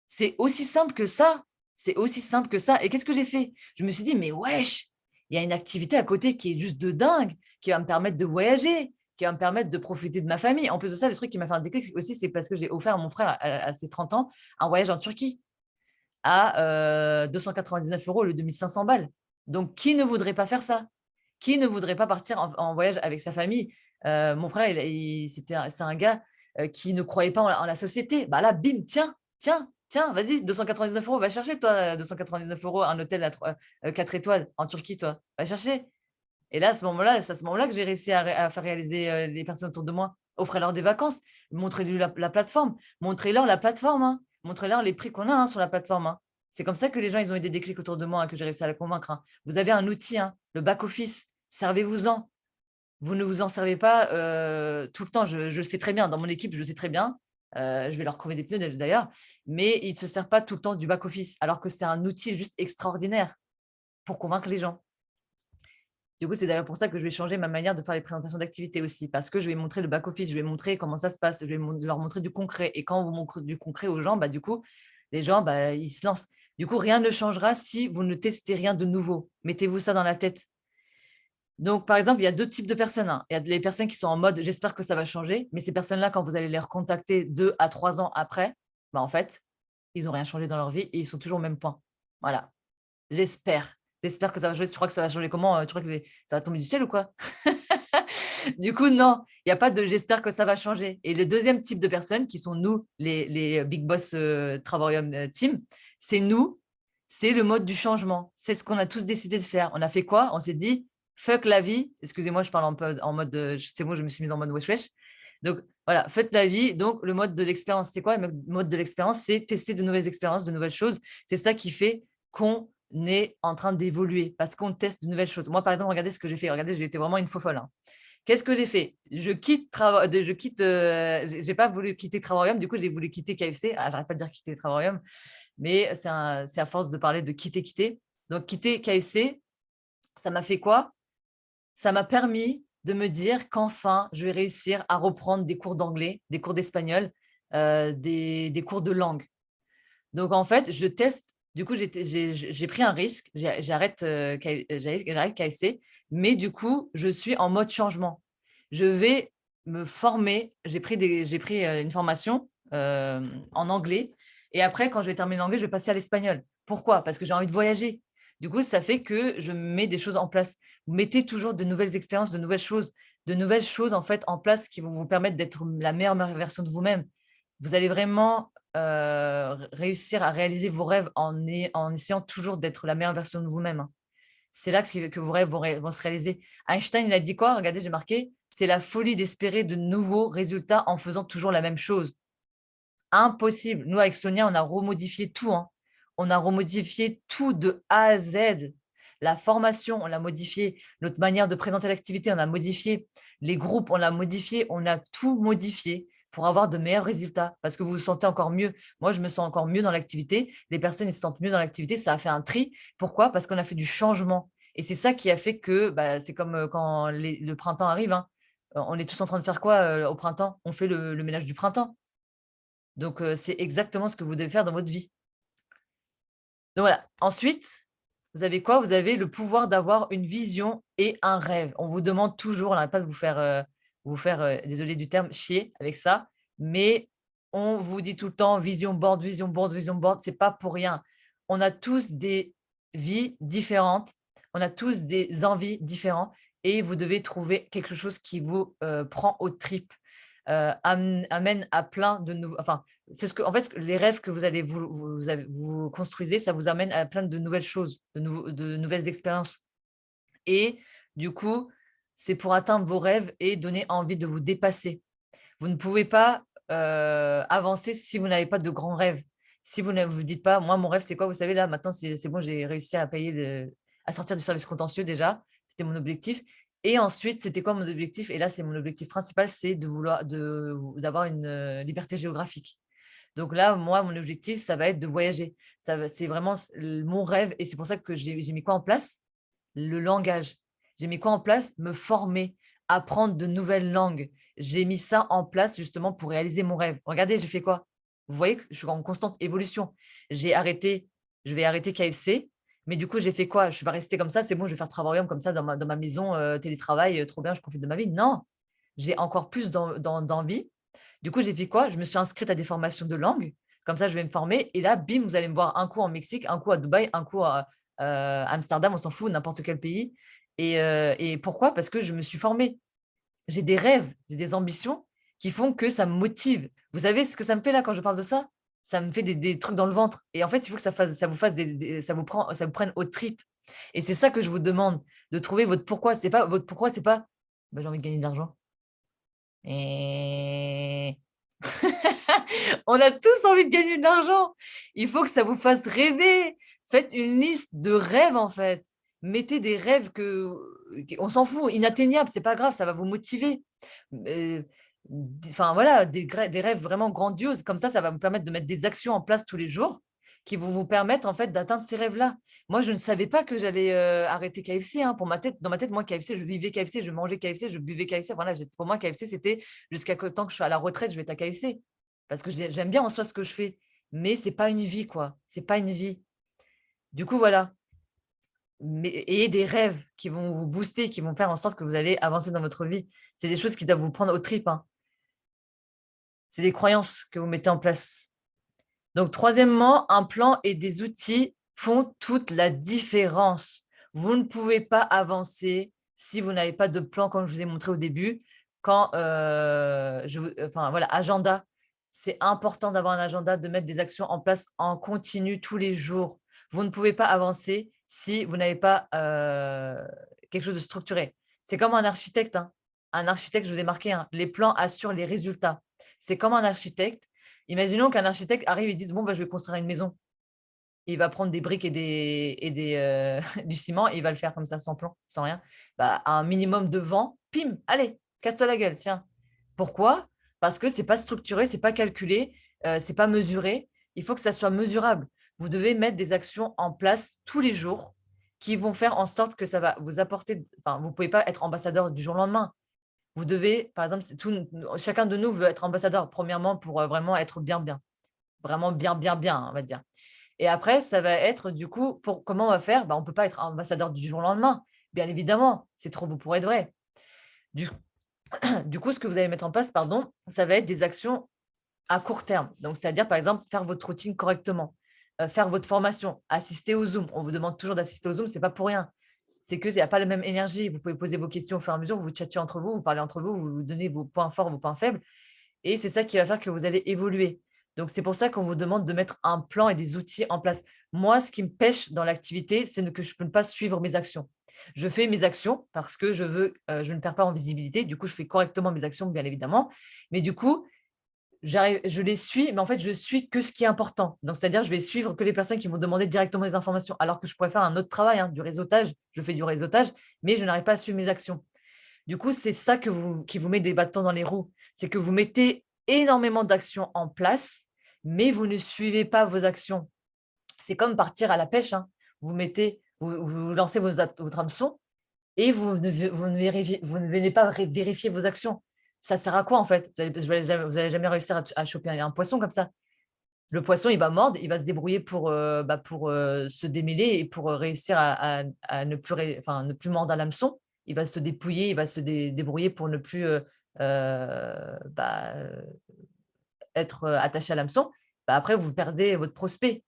C'est aussi simple que ça. C'est aussi simple que ça. Et qu'est-ce que j'ai fait? Je me suis dit: «Mais wesh, il y a une activité à côté qui est juste de dingue, qui va me permettre de voyager, qui va me permettre de profiter de ma famille». En plus de ça, le truc qui m'a fait un déclic aussi, c'est parce que j'ai offert à mon frère à ses 30 ans un voyage en Turquie à 299 € au lieu de 1 500 balles. Donc qui ne voudrait pas faire ça? Qui ne voudrait pas partir en voyage avec sa famille? Mon frère, c'est un gars qui ne croyait pas en la société. Bah là, bim, tiens, tiens, tiens, vas-y, 299 €, va chercher, toi, 299 € un hôtel à 4 étoiles en Turquie, toi. Va chercher. Et là, à ce moment-là, c'est à ce moment-là que j'ai réussi à faire réaliser les personnes autour de moi. Offrez-leur des vacances, montrez-lui la plateforme, montrez-leur la plateforme, hein. Montrez-leur les prix qu'on a, hein, sur la plateforme, hein. C'est comme ça que les gens, ils ont eu des déclics autour de moi, hein, que j'ai réussi à la convaincre, hein. Vous avez un outil, hein, le back-office, servez-vous-en. Vous ne vous en servez pas tout le temps. Je le sais très bien. Dans mon équipe, je le sais très bien. Je vais leur crever des pneus d'ailleurs, mais ils ne se servent pas tout le temps du back-office, alors que c'est un outil juste extraordinaire pour convaincre les gens. Du coup, c'est d'ailleurs pour ça que je vais changer ma manière de faire les présentations d'activités aussi, parce que je vais montrer le back-office, je vais montrer comment ça se passe, je vais leur montrer du concret. Et quand vous montrez du concret aux gens, bah, du coup, les gens, bah, ils se lancent. Du coup, rien ne changera si vous ne testez rien de nouveau. Mettez-vous ça dans la tête. Donc, par exemple, il y a 2 types de personnes, hein. Il y a les personnes qui sont en mode: «J'espère que ça va changer», mais ces personnes-là, quand vous allez les recontacter 2 à 3 ans après, bah, en fait, ils n'ont rien changé dans leur vie et ils sont toujours au même point. Voilà. J'espère. J'espère que ça va changer. Tu crois que ça va changer comment? Tu crois que ça va tomber du ciel ou quoi? Du coup, non, il y a pas de «j'espère que ça va changer». Et le deuxième type de personnes qui sont nous, les big boss, Travarium, team, c'est nous, c'est le mode du changement. C'est ce qu'on a tous décidé de faire. On a fait quoi? On s'est dit: «Fuck la vie», excusez-moi, je parle en mode, c'est bon, je me suis mise en mode wesh wesh. Donc voilà, faites la vie, donc le mode de l'expérience, c'est quoi? Le mode de l'expérience, c'est tester de nouvelles expériences, de nouvelles choses. C'est ça qui fait qu'on est en train d'évoluer parce qu'on teste de nouvelles choses. Moi, par exemple, regardez ce que j'ai fait. Regardez, j'ai été vraiment une faux folle, hein. Qu'est-ce que j'ai fait? J'ai pas voulu quitter Travarium, du coup, j'ai voulu quitter KFC. Ah, j'arrête pas de dire quitter Travarium, mais c'est à force de parler de quitter. Donc quitter KFC, ça m'a fait quoi? Ça m'a permis de me dire qu'enfin, je vais réussir à reprendre des cours d'anglais, des cours d'espagnol, des cours de langue. Donc en fait, je teste. Du coup, j'ai pris un risque, j'arrête KFC, mais du coup, je suis en mode changement. Je vais me former. J'ai pris une formation en anglais. Et après, quand je vais terminer l'anglais, je vais passer à l'espagnol. Pourquoi? Parce que j'ai envie de voyager. Du coup, ça fait que je mets des choses en place. Vous mettez toujours de nouvelles expériences, de nouvelles choses en fait en place qui vont vous permettre d'être la meilleure version de vous-même. Vous allez vraiment réussir à réaliser vos rêves en essayant toujours d'être la meilleure version de vous-même, hein. C'est là que vos rêves vont se réaliser. Einstein, il a dit quoi? Regardez, j'ai marqué, c'est la folie d'espérer de nouveaux résultats en faisant toujours la même chose. Impossible. Nous, avec Sonia, on a remodifié tout, hein. On a remodifié tout de A à Z. La formation, on l'a modifié. Notre manière de présenter l'activité, on a modifié. Les groupes, on l'a modifié. On a tout modifié pour avoir de meilleurs résultats parce que vous vous sentez encore mieux. Moi, je me sens encore mieux dans l'activité. Les personnes, ils se sentent mieux dans l'activité. Ça a fait un tri. Pourquoi? Parce qu'on a fait du changement. Et c'est ça qui a fait que c'est comme quand le printemps arrive, hein. On est tous en train de faire quoi au printemps? On fait le ménage du printemps. Donc, c'est exactement ce que vous devez faire dans votre vie. Donc voilà. Ensuite, vous avez quoi? Vous avez le pouvoir d'avoir une vision et un rêve. On vous demande toujours, on n'arrête pas de vous faire, désolé du terme, chier avec ça, mais on vous dit tout le temps vision board, vision board, vision board. C'est pas pour rien. On a tous des vies différentes, on a tous des envies différentes et vous devez trouver quelque chose qui vous prend aux tripes, amène à plein de nouveaux. Enfin, c'est en fait, les rêves que vous allez vous construisez, ça vous amène à plein de nouvelles choses, de nouvelles expériences. Et du coup, c'est pour atteindre vos rêves et donner envie de vous dépasser. Vous ne pouvez pas avancer si vous n'avez pas de grands rêves. Si vous ne vous dites pas, moi, mon rêve, c'est quoi? Vous savez, là, maintenant, c'est bon, j'ai réussi à à sortir du service contentieux déjà. C'était mon objectif. Et ensuite, c'était quoi mon objectif? Et là, c'est mon objectif principal, c'est d'avoir une liberté géographique. Donc là, moi, mon objectif, ça va être de voyager. C'est vraiment mon rêve. Et c'est pour ça que j'ai mis quoi en place? Le langage. J'ai mis quoi en place? Me former, apprendre de nouvelles langues. J'ai mis ça en place justement pour réaliser mon rêve. Regardez, j'ai fait quoi? Vous voyez que je suis en constante évolution. Je vais arrêter KFC, mais du coup, j'ai fait quoi? Je ne suis pas restée comme ça, c'est bon, je vais faire Travail comme ça dans ma maison, télétravail, trop bien, je profite de ma vie. Non, j'ai encore plus d'envie. Du coup, j'ai fait quoi? Je me suis inscrite à des formations de langue. Comme ça, je vais me former. Et là, bim, vous allez me voir un coup en Mexique, un coup à Dubaï, un coup à Amsterdam, on s'en fout, n'importe quel pays. Et pourquoi? Parce que je me suis formée. J'ai des rêves, j'ai des ambitions qui font que ça me motive. Vous savez ce que ça me fait là quand je parle de ça? Ça me fait des trucs dans le ventre. Et en fait, il faut que ça vous fasse ça vous prenne aux tripes. Et c'est ça que je vous demande, de trouver votre pourquoi. Votre pourquoi, c'est pas j'ai envie de gagner de l'argent. Et on a tous envie de gagner de l'argent. Il faut que ça vous fasse rêver. Faites une liste de rêves, en fait. Mettez des rêves on s'en fout, inatteignables, c'est pas grave, ça va vous motiver. Enfin, voilà, des rêves vraiment grandioses. Comme ça va vous permettre de mettre des actions en place tous les jours qui vont vous permettre, en fait, d'atteindre ces rêves-là. Moi, je ne savais pas que j'allais arrêter KFC, hein. Dans ma tête, moi, KFC, je vivais KFC, je mangeais KFC, je buvais KFC. Voilà, pour moi, KFC, c'était jusqu'à temps que je sois à la retraite, je vais être à KFC. Parce que j'aime bien en soi ce que je fais. Mais ce n'est pas une vie, quoi. C'est pas une vie. Du coup, voilà. Ayez des rêves qui vont vous booster, qui vont faire en sorte que vous allez avancer dans votre vie. C'est des choses qui doivent vous prendre aux tripes, hein. C'est des croyances que vous mettez en place. Donc, troisièmement, un plan et des outils font toute la différence. Vous ne pouvez pas avancer si vous n'avez pas de plan, comme je vous ai montré au début. Voilà, agenda. C'est important d'avoir un agenda, de mettre des actions en place en continu tous les jours. Vous ne pouvez pas avancer si vous n'avez pas quelque chose de structuré. C'est comme un architecte, hein. Un architecte, je vous ai marqué, hein, les plans assurent les résultats. C'est comme un architecte. Imaginons qu'un architecte arrive et dise, bon, je vais construire une maison. Il va prendre des briques du ciment et il va le faire comme ça, sans plan, sans rien. À un minimum de vent, pim, allez, casse-toi la gueule, tiens. Pourquoi? Parce que ce n'est pas structuré, ce n'est pas calculé, ce n'est pas mesuré. Il faut que ça soit mesurable. Vous devez mettre des actions en place tous les jours qui vont faire en sorte que ça va vous apporter. Enfin, vous ne pouvez pas être ambassadeur du jour au lendemain. Vous devez, par exemple, chacun de nous veut être ambassadeur, premièrement, pour vraiment être bien. Vraiment bien, on va dire. Et après, ça va être du coup, comment on va faire? On ne peut pas être ambassadeur du jour au lendemain. Bien évidemment, c'est trop beau pour être vrai. Du coup, ce que vous allez mettre en place, ça va être des actions à court terme. Donc, c'est-à-dire, par exemple, faire votre routine correctement, faire votre formation, assister au Zoom. On vous demande toujours d'assister au Zoom, ce n'est pas pour rien. C'est qu'il n'y a pas la même énergie. Vous pouvez poser vos questions au fur et à mesure, vous chatez entre vous, vous parlez entre vous, vous donnez vos points forts, vos points faibles. Et c'est ça qui va faire que vous allez évoluer. Donc, c'est pour ça qu'on vous demande de mettre un plan et des outils en place. Moi, ce qui me pêche dans l'activité, c'est que je ne peux pas suivre mes actions. Je fais mes actions parce que je ne perds pas en visibilité. Du coup, je fais correctement mes actions, bien évidemment. Mais du coup, je les suis, mais en fait, je suis que ce qui est important. Donc, c'est-à-dire, je vais suivre que les personnes qui m'ont demandé directement les informations, alors que je pourrais faire un autre travail, du réseautage. Je fais du réseautage, mais je n'arrive pas à suivre mes actions. Du coup, c'est ça qui vous met des bâtons dans les roues. C'est que vous mettez énormément d'actions en place, mais vous ne suivez pas vos actions. C'est comme partir à la pêche. Vous lancez votre hameçon et vous ne venez pas vérifier vos actions. Ça sert à quoi en fait? Vous n'allez jamais réussir à choper un poisson comme ça. Le poisson, il va mordre, il va se débrouiller pour se démêler et pour réussir à ne plus mordre à l'hameçon. Il va se dépouiller, il va se débrouiller pour ne plus euh, bah, euh, être attaché à l'hameçon. Après, vous perdez votre prospect.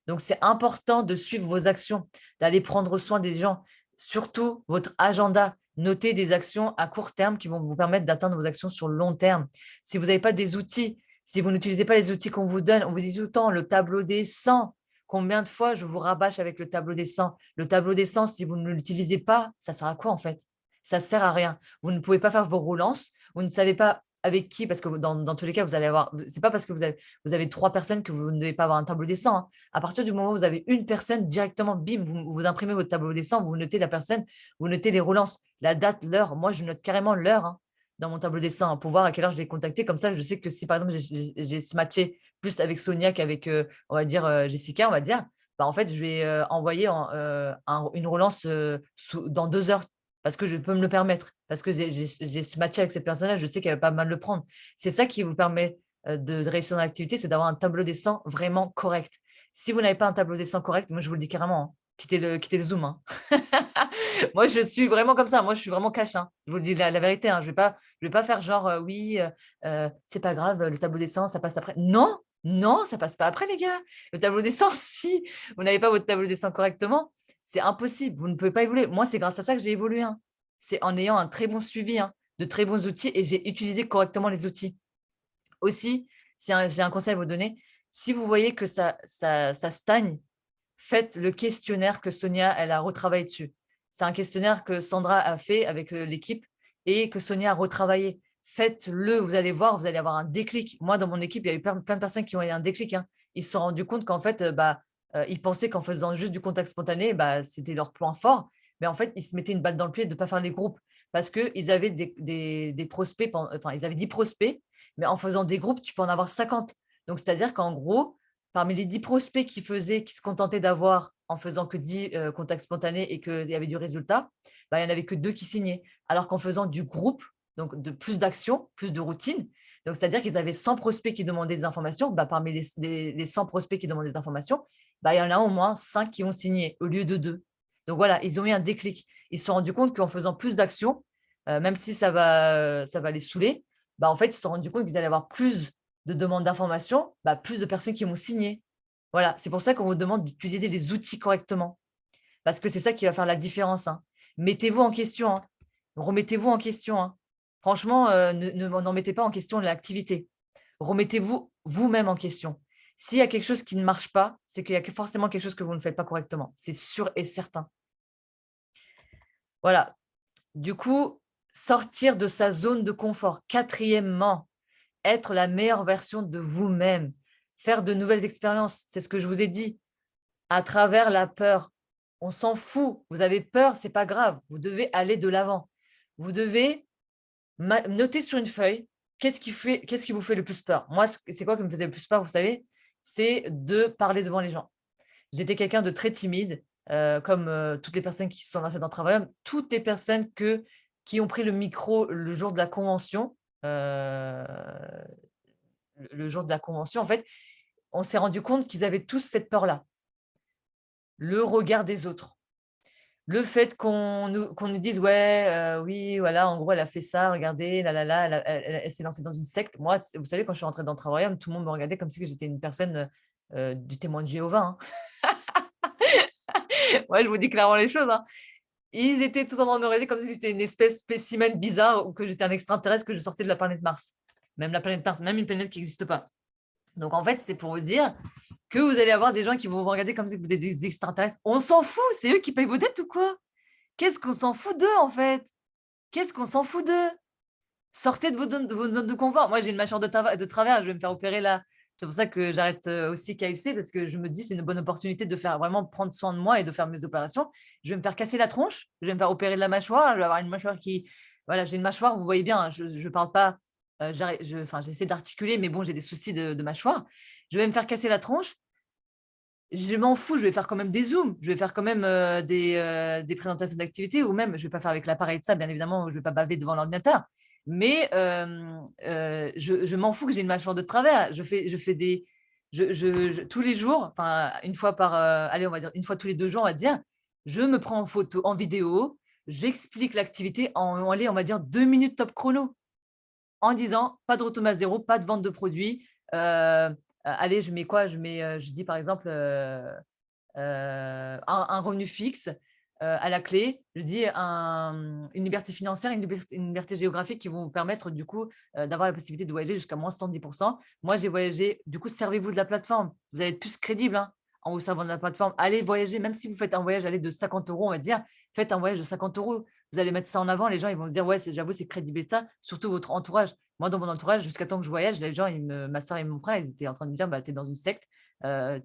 Donc, c'est important de suivre vos actions, d'aller prendre soin des gens, surtout votre agenda. Notez des actions à court terme qui vont vous permettre d'atteindre vos actions sur le long terme. Si vous n'avez pas des outils, si vous n'utilisez pas les outils qu'on vous donne, on vous dit tout le temps le tableau des 100. Combien de fois je vous rabâche avec le tableau des 100? Le tableau des 100, si vous ne l'utilisez pas, ça sert à quoi en fait? Ça ne sert à rien. Vous ne pouvez pas faire vos relances. Vous ne savez pas avec qui, parce que dans tous les cas, vous allez avoir. C'est pas parce que vous avez 3 personnes que vous ne devez pas avoir un tableau des 100. À partir du moment où vous avez une personne, directement, bim, vous imprimez votre tableau des 100, vous notez la personne, vous notez les relances, la date, l'heure. Moi, je note carrément l'heure dans mon tableau des 100 pour voir à quelle heure je l'ai contacté. Comme ça, je sais que si, par exemple, j'ai matché plus avec Sonia qu'avec, on va dire, Jessica, on va dire, en fait, je vais envoyer une relance dans 2 heures parce que je peux me le permettre, parce que j'ai matché avec cette personne-là, je sais qu'elle va pas mal le prendre. C'est ça qui vous permet de réussir dans l'activité, c'est d'avoir un tableau des 100 vraiment correct. Si vous n'avez pas un tableau des 100 correct, moi je vous le dis carrément, quittez le Zoom. Moi je suis vraiment comme ça, moi je suis vraiment cash. Je vous le dis la vérité, je vais pas faire genre oui, c'est pas grave, le tableau des 100, ça passe après. Non, non, ça passe pas après les gars. Le tableau des 100, si vous n'avez pas votre tableau des 100 correctement, c'est impossible, vous ne pouvez pas évoluer. Moi, c'est grâce à ça que j'ai évolué. C'est en ayant un très bon suivi, de très bons outils et j'ai utilisé correctement les outils. Aussi, si j'ai un conseil à vous donner, si vous voyez que ça stagne, faites le questionnaire que Sonia elle a retravaillé dessus. C'est un questionnaire que Sandra a fait avec l'équipe et que Sonia a retravaillé. Faites-le, vous allez voir, vous allez avoir un déclic. Moi, dans mon équipe, il y a eu plein de personnes qui ont eu un déclic. Ils se sont rendus compte qu'en fait, ils pensaient qu'en faisant juste du contact spontané, c'était leur point fort. Mais en fait, ils se mettaient une balle dans le pied de ne pas faire les groupes parce qu'ils avaient des prospects, enfin, ils avaient 10 prospects, mais en faisant des groupes, tu peux en avoir 50. Donc, c'est-à-dire qu'en gros, parmi les 10 prospects qui se contentaient d'avoir en faisant que 10 contacts spontanés et qu'il y avait du résultat, il n'y en avait que 2 qui signaient. Alors qu'en faisant du groupe, donc de plus d'actions, plus de routine, donc c'est-à-dire qu'ils avaient 100 prospects qui demandaient des informations, parmi les 100 prospects qui demandaient des informations, il y en a au moins 5 qui ont signé au lieu de 2. Donc voilà, ils ont eu un déclic. Ils se sont rendus compte qu'en faisant plus d'actions, même si ça va les saouler, en fait, ils se sont rendus compte qu'ils allaient avoir plus de demandes d'informations, plus de personnes qui vont signer. Voilà, c'est pour ça qu'on vous demande d'utiliser les outils correctement. Parce que c'est ça qui va faire la différence. Mettez-vous en question. Remettez-vous en question. Franchement, n'en mettez pas en question l'activité. Remettez-vous vous-même en question. S'il y a quelque chose qui ne marche pas, c'est qu'il y a forcément quelque chose que vous ne faites pas correctement. C'est sûr et certain. Voilà. Du coup, sortir de sa zone de confort. Quatrièmement, être la meilleure version de vous-même. Faire de nouvelles expériences. C'est ce que je vous ai dit. À travers la peur. On s'en fout. Vous avez peur, c'est pas grave. Vous devez aller de l'avant. Vous devez noter sur une feuille qu'est-ce qui vous fait le plus peur. Moi, c'est quoi qui me faisait le plus peur, vous savez? C'est de parler devant les gens. J'étais quelqu'un de très timide, comme toutes les personnes qui se sont lancées dans le travail, toutes les personnes qui ont pris le micro le jour de la convention, le jour de la convention, en fait, on s'est rendu compte qu'ils avaient tous cette peur-là. Le regard des autres. Le fait qu'on nous dise, ouais, oui, voilà, en gros, elle a fait ça, regardez, elle s'est lancée dans une secte. Moi, vous savez, quand je suis rentrée dans le travail, tout le monde me regardait comme si j'étais une personne du témoin de Jéhovah. Ouais, je vous dis clairement les choses. Ils étaient tous en train de me regarder comme si j'étais une espèce spécimen bizarre ou que j'étais un extraterrestre, que je sortais de la planète Mars. Même la planète Mars, même une planète qui n'existe pas. Donc, en fait, c'était pour vous dire que vous allez avoir des gens qui vont vous regarder comme si vous êtes des extraterrestres. On s'en fout, c'est eux qui payent vos dettes ou quoi? Qu'est-ce qu'on s'en fout d'eux, en fait? Qu'est-ce qu'on s'en fout d'eux? Sortez de vos zones de confort. Moi, j'ai une mâchoire de travers, je vais me faire opérer là. C'est pour ça que j'arrête aussi KFC parce que je me dis c'est une bonne opportunité de faire vraiment prendre soin de moi et de faire mes opérations. Je vais me faire casser la tronche, je vais me faire opérer de la mâchoire, je vais avoir une mâchoire qui… Voilà, j'ai une mâchoire, vous voyez bien, hein, je ne parle pas, j'essaie d'articuler, mais bon, j'ai des soucis de mâchoire. Je vais me faire casser la tronche. Je m'en fous, je vais faire quand même des zooms, je vais faire quand même des présentations d'activités ou même, je ne vais pas faire avec l'appareil de ça, bien évidemment, je ne vais pas baver devant l'ordinateur. Mais je m'en fous que j'ai une mâchoire de travers. Je fais des… tous les jours, enfin, une fois par… allez, on va dire, une fois tous les 2 jours, on va dire, je me prends en photo, en vidéo, j'explique l'activité allez, on va dire 2 minutes top chrono en disant pas de retour à zéro, pas de vente de produits. Allez, je mets quoi? Je dis par exemple un revenu fixe à la clé. Je dis une liberté financière, une liberté géographique qui vont vous permettre du coup d'avoir la possibilité de voyager jusqu'à moins 110%. Moi, j'ai voyagé. Du coup, servez-vous de la plateforme. Vous allez être plus crédible hein, en vous servant de la plateforme. Allez voyager, même si vous faites un voyage allez, de 50 euros, on va dire, faites un voyage de 50 euros. Vous allez mettre ça en avant. Les gens ils vont se dire, ouais, j'avoue, c'est crédible et ça. Surtout votre entourage. Moi, dans mon entourage, jusqu'à temps que je voyage, les gens, ma soeur et mon frère, ils étaient en train de me dire, bah, tu es dans une secte,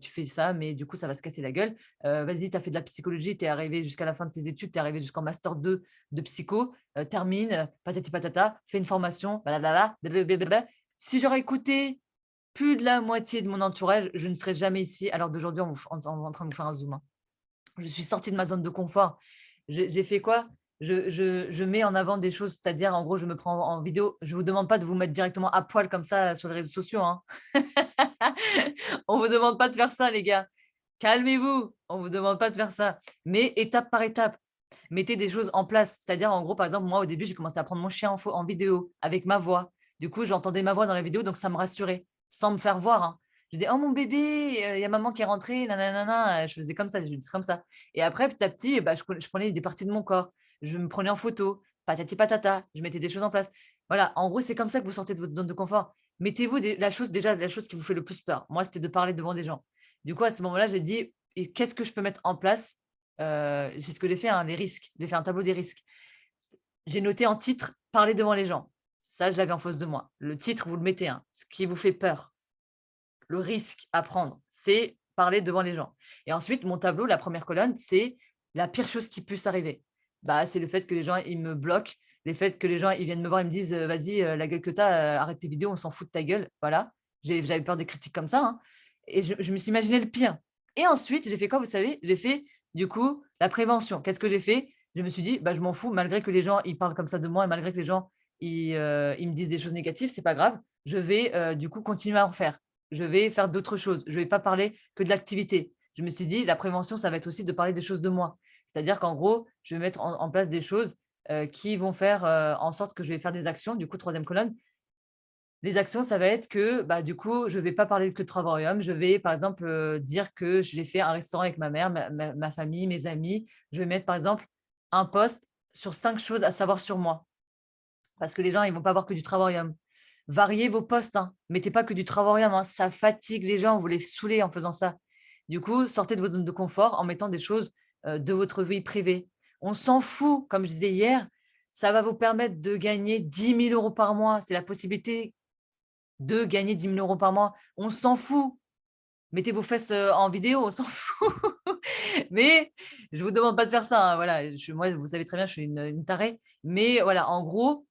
tu fais ça, mais du coup, ça va se casser la gueule. Vas-y, tu as fait de la psychologie, tu es arrivé jusqu'à la fin de tes études, tu es arrivé jusqu'en master 2 de psycho, termine, patati patata, fais une formation, blablabla, blablabla. Si j'aurais écouté plus de la moitié de mon entourage, je ne serais jamais ici. Alors d'aujourd'hui, on est en train de vous faire un zoom. Hein. Je suis sortie de ma zone de confort. J'ai fait quoi? Je mets en avant des choses, c'est-à-dire, en gros, je me prends en vidéo. Je ne vous demande pas de vous mettre directement à poil comme ça sur les réseaux sociaux. Hein. On ne vous demande pas de faire ça, les gars. Calmez-vous. On ne vous demande pas de faire ça. Mais étape par étape, mettez des choses en place. C'est-à-dire, en gros, par exemple, moi, au début, j'ai commencé à prendre mon chien en vidéo avec ma voix. Du coup, j'entendais ma voix dans la vidéo, donc ça me rassurait, sans me faire voir. Hein. Je disais, oh mon bébé, il y a maman qui est rentrée, nanana. Je faisais comme ça, je disais comme ça. Et après, petit à petit, bah, je prenais des parties de mon corps. Je me prenais en photo, patati patata, je mettais des choses en place. Voilà, en gros, c'est comme ça que vous sortez de votre zone de confort. Mettez-vous la chose qui vous fait le plus peur. Moi, c'était de parler devant des gens. Du coup, à ce moment-là, j'ai dit, qu'est-ce que je peux mettre en place? C'est ce que j'ai fait, hein, les risques. J'ai fait un tableau des risques. J'ai noté en titre, parler devant les gens. Ça, je l'avais en face de moi. Le titre, vous le mettez, hein, ce qui vous fait peur. Le risque à prendre, c'est parler devant les gens. Et ensuite, mon tableau, la première colonne, c'est la pire chose qui puisse arriver. Bah, c'est le fait que les gens, ils me bloquent, le fait que les gens, ils viennent me voir, ils me disent, vas-y, la gueule que tu as, arrête tes vidéos, on s'en fout de ta gueule. Voilà. J'avais peur des critiques comme ça. Hein. Et je me suis imaginé le pire. Et ensuite, j'ai fait quoi, vous savez? J'ai fait, du coup, la prévention. Qu'est-ce que j'ai fait? Je me suis dit, bah, je m'en fous, malgré que les gens, ils parlent comme ça de moi, et malgré que les gens, ils me disent des choses négatives, c'est pas grave. Je vais, du coup, continuer à en faire. Je vais faire d'autres choses. Je ne vais pas parler que de l'activité. Je me suis dit, la prévention, ça va être aussi de parler des choses de moi. C'est-à-dire qu'en gros, je vais mettre en place des choses qui vont faire en sorte que je vais faire des actions. Du coup, troisième colonne, les actions, ça va être que, bah, du coup, je ne vais pas parler que de Travaorium. Je vais, par exemple, dire que j'ai fait un restaurant avec ma mère, ma famille, mes amis. Je vais mettre, par exemple, un post sur 5 choses à savoir sur moi. Parce que les gens, ils ne vont pas voir que du Travaorium. Variez vos posts. Hein. Mettez pas que du Travaorium. Hein. Ça fatigue les gens. Vous les saoulez en faisant ça. Du coup, sortez de votre zone de confort en mettant des choses de votre vie privée. On s'en fout. Comme je disais hier, ça va vous permettre de gagner 10 000 € par mois. C'est la possibilité de gagner 10 000 € par mois. On s'en fout. Mettez vos fesses en vidéo, on s'en fout. Mais je ne vous demande pas de faire ça. Hein. Voilà. Moi, vous savez très bien, je suis une tarée. Mais voilà, en gros,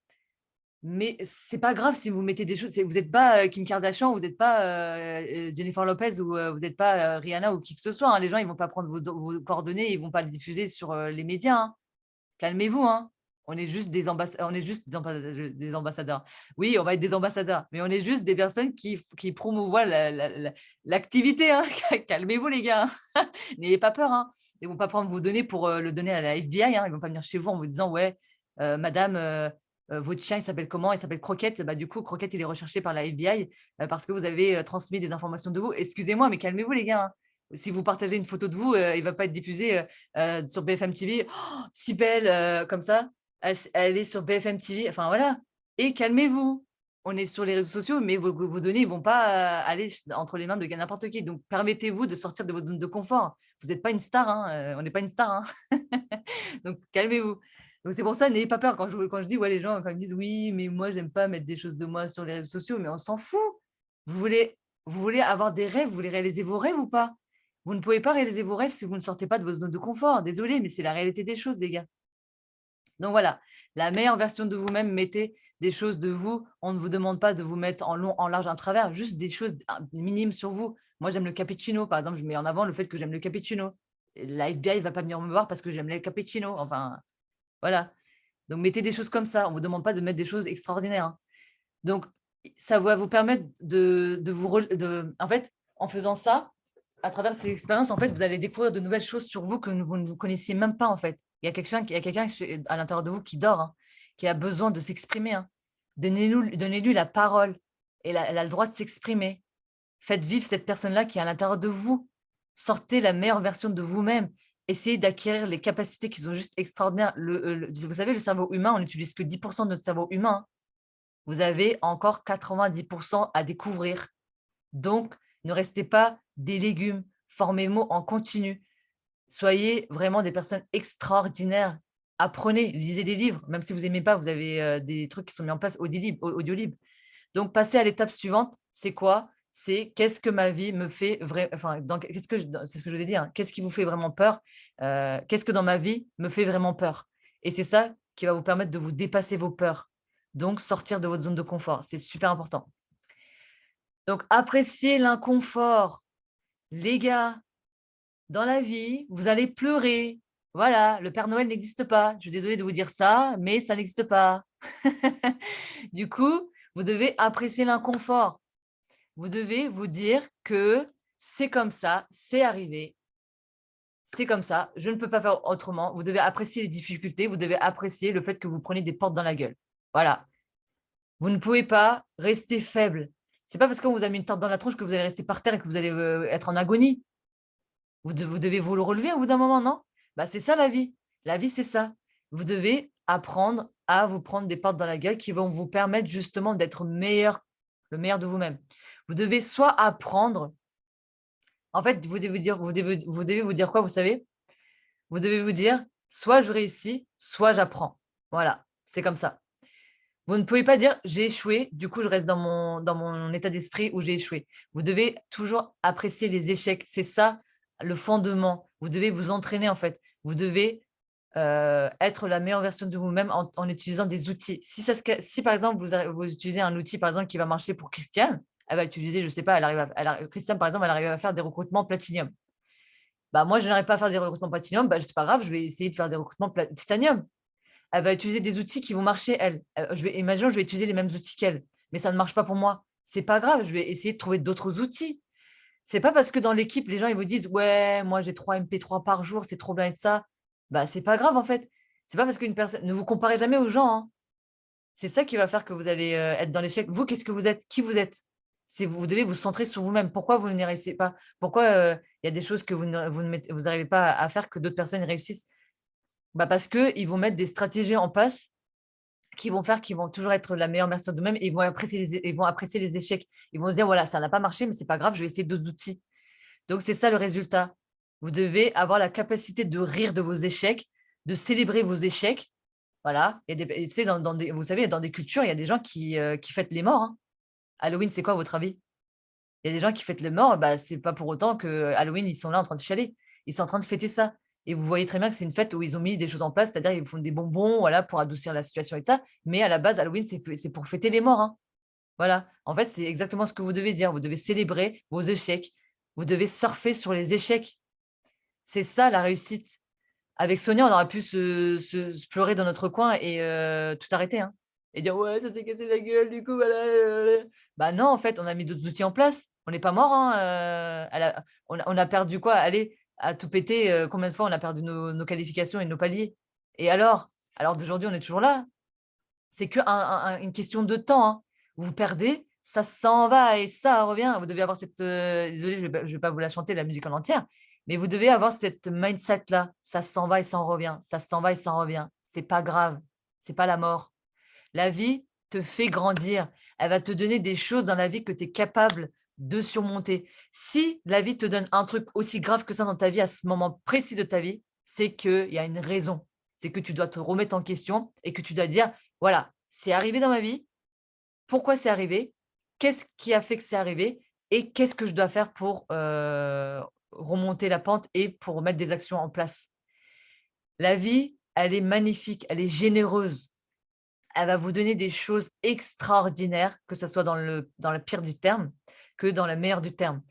mais c'est pas grave si vous mettez des choses. Vous n'êtes pas Kim Kardashian, vous n'êtes pas Jennifer Lopez ou vous n'êtes pas Rihanna ou qui que ce soit. Hein. Les gens, ils ne vont pas prendre vos coordonnées, ils ne vont pas le diffuser sur les médias. Hein. Calmez-vous. Hein. On est juste des ambassadeurs. Oui, on va être des ambassadeurs, mais on est juste des personnes qui promouvoient l'activité. Hein. Calmez-vous, les gars. Hein. N'ayez pas peur. Hein. Ils ne vont pas prendre vos données pour le donner à la FBI. Hein. Ils ne vont pas venir chez vous en vous disant, ouais, madame… votre chien, il s'appelle comment? Il s'appelle Croquette. Bah, du coup, Croquette, il est recherché par la FBI parce que vous avez transmis des informations de vous. Excusez-moi, mais calmez-vous, les gars. Hein. Si vous partagez une photo de vous, il ne va pas être diffusé sur BFM TV. Oh, si belle, comme ça. Elle est sur BFM TV. Enfin, voilà. Et calmez-vous. on est sur les réseaux sociaux, mais vos données ne vont pas aller entre les mains de n'importe qui. Donc, permettez-vous de sortir de votre zone de confort. Vous n'êtes pas une star, hein, on n'est pas une star. Hein. Donc, calmez-vous. Donc, c'est pour ça, n'ayez pas peur. Quand je dis, ouais, les gens, quand ils me disent, oui, mais moi, j'aime pas mettre des choses de moi sur les réseaux sociaux, mais on s'en fout. Vous voulez avoir des rêves, vous voulez réaliser vos rêves ou pas? Vous ne pouvez pas réaliser vos rêves si vous ne sortez pas de votre zone de confort. Désolé, mais c'est la réalité des choses, les gars. Donc voilà, la meilleure version de vous-même, mettez des choses de vous. On ne vous demande pas de vous mettre en long, en large, en travers, juste des choses minimes sur vous. Moi, j'aime le cappuccino, par exemple, je mets en avant le fait que j'aime le cappuccino. La FBI ne va pas venir me voir parce que j'aime le cappuccino. Enfin, voilà. Donc, mettez des choses comme ça. On ne vous demande pas de mettre des choses extraordinaires. Hein. Donc, ça va vous permettre en fait, en faisant ça, à travers ces expériences, en fait, vous allez découvrir de nouvelles choses sur vous que vous ne vous connaissiez même pas, en fait. Il y a quelqu'un à l'intérieur de vous qui dort, hein, qui a besoin de s'exprimer. Hein. Donnez-lui la parole. Et elle a le droit de s'exprimer. Faites vivre cette personne-là qui est à l'intérieur de vous. Sortez la meilleure version de vous-même. Essayez d'acquérir les capacités qui sont juste extraordinaires. Vous savez, le cerveau humain, on n'utilise que 10% de notre cerveau humain. Hein. Vous avez encore 90% à découvrir. Donc, ne restez pas des légumes. Formez-vous en continu. Soyez vraiment des personnes extraordinaires. Apprenez, lisez des livres. Même si vous n'aimez pas, vous avez des trucs qui sont mis en place audio-libre. Donc, passez à l'étape suivante. C'est quoi? C'est qu'est-ce que ma vie me fait vraiment… Enfin, c'est ce que je veux dire. Hein. Qu'est-ce qui vous fait vraiment peur? Qu'est-ce que dans ma vie me fait vraiment peur? Et c'est ça qui va vous permettre de vous dépasser vos peurs. Donc, sortir de votre zone de confort. C'est super important. Donc, appréciez l'inconfort. Les gars, dans la vie, vous allez pleurer. Voilà, le Père Noël n'existe pas. Je suis désolée de vous dire ça, mais ça n'existe pas. Du coup, vous devez apprécier l'inconfort. Vous devez vous dire que c'est comme ça, c'est arrivé. C'est comme ça, je ne peux pas faire autrement. Vous devez apprécier les difficultés, vous devez apprécier le fait que vous prenez des portes dans la gueule. Voilà. Vous ne pouvez pas rester faible. Ce n'est pas parce qu'on vous a mis une tarte dans la tronche que vous allez rester par terre et que vous allez être en agonie. Vous devez vous le relever au bout d'un moment, non? C'est ça la vie. La vie, c'est ça. Vous devez apprendre à vous prendre des portes dans la gueule qui vont vous permettre justement d'être le meilleur de vous-même. Vous devez soit apprendre. En fait, vous devez vous dire quoi, vous savez? Vous devez vous dire, soit je réussis, soit j'apprends. Voilà, c'est comme ça. Vous ne pouvez pas dire j'ai échoué, du coup je reste dans mon état d'esprit où j'ai échoué. Vous devez toujours apprécier les échecs. C'est ça le fondement. Vous devez vous entraîner en fait. Vous devez être la meilleure version de vous-même en utilisant des outils. Si par exemple vous utilisez un outil par exemple qui va marcher pour Christiane, elle va utiliser, je ne sais pas, Christiane par exemple, elle arrive à faire des recrutements Platinium. Moi je n'arrive pas à faire des recrutements Platinium, c'est pas grave, je vais essayer de faire des recrutements Titanium. Elle va utiliser des outils qui vont marcher, elle. Imaginons, je vais utiliser les mêmes outils qu'elle, mais ça ne marche pas pour moi. C'est pas grave, je vais essayer de trouver d'autres outils. C'est pas parce que dans l'équipe, les gens ils vous disent ouais, moi j'ai 3 MP3 par jour, c'est trop bien et de ça. C'est pas grave en fait. C'est pas parce qu'une personne. Ne vous comparez jamais aux gens. Hein. C'est ça qui va faire que vous allez être dans l'échec. Vous, qu'est-ce que vous êtes? Qui vous êtes? Vous devez vous centrer sur vous-même. Pourquoi vous n'y réussissez pas? Pourquoi il y a des choses que vous n'arrivez pas à faire que d'autres personnes réussissent? Parce qu'ils vont mettre des stratégies en place qui vont faire qu'ils vont toujours être la meilleure version d'eux-mêmes et ils vont apprécier les échecs. Ils vont se dire, voilà, ça n'a pas marché, mais ce n'est pas grave, je vais essayer d'autres outils. Donc, c'est ça le résultat. Vous devez avoir la capacité de rire de vos échecs, de célébrer vos échecs. Voilà. Vous savez, dans des cultures, il y a des gens qui fêtent les morts. Hein. Halloween, c'est quoi, à votre avis? Il y a des gens qui fêtent les morts, ce n'est pas pour autant que Halloween, ils sont là en train de chialer. Ils sont en train de fêter ça. Et vous voyez très bien que c'est une fête où ils ont mis des choses en place, c'est-à-dire ils font des bonbons voilà, pour adoucir la situation et ça. Mais à la base, Halloween, c'est pour fêter les morts. Hein. Voilà. En fait, c'est exactement ce que vous devez dire. Vous devez célébrer vos échecs. Vous devez surfer sur les échecs. C'est ça la réussite. Avec Sonia, on aurait pu se pleurer dans notre coin et tout arrêter. Hein. Et dire ouais, ça s'est cassé la gueule, du coup, voilà. Non, en fait, on a mis d'autres outils en place. On n'est pas mort. Hein. On a perdu quoi? Allez, à tout péter, combien de fois on a perdu nos qualifications et nos paliers? Et alors d'aujourd'hui, on est toujours là. C'est qu'une question de temps. Hein. Vous perdez, ça s'en va et ça revient. Vous devez avoir cette… désolée, je ne vais pas vous la chanter, la musique en entière, mais vous devez avoir cette mindset-là. Ça s'en va et ça en revient. Ça s'en va et ça en revient. Ce n'est pas grave. Ce n'est pas la mort. La vie, te fait grandir. Elle va te donner des choses dans la vie que tu es capable de surmonter. Si la vie te donne un truc aussi grave que ça dans ta vie à ce moment précis de ta vie, c'est qu'il y a une raison. C'est que tu dois te remettre en question et que tu dois dire, voilà, c'est arrivé dans ma vie. Pourquoi c'est arrivé? Qu'est-ce qui a fait que c'est arrivé? Et qu'est-ce que je dois faire pour remonter la pente et pour mettre des actions en place? La vie, elle est magnifique, elle est généreuse. Elle va vous donner des choses extraordinaires, que ce soit dans le pire du terme que dans le meilleur du terme.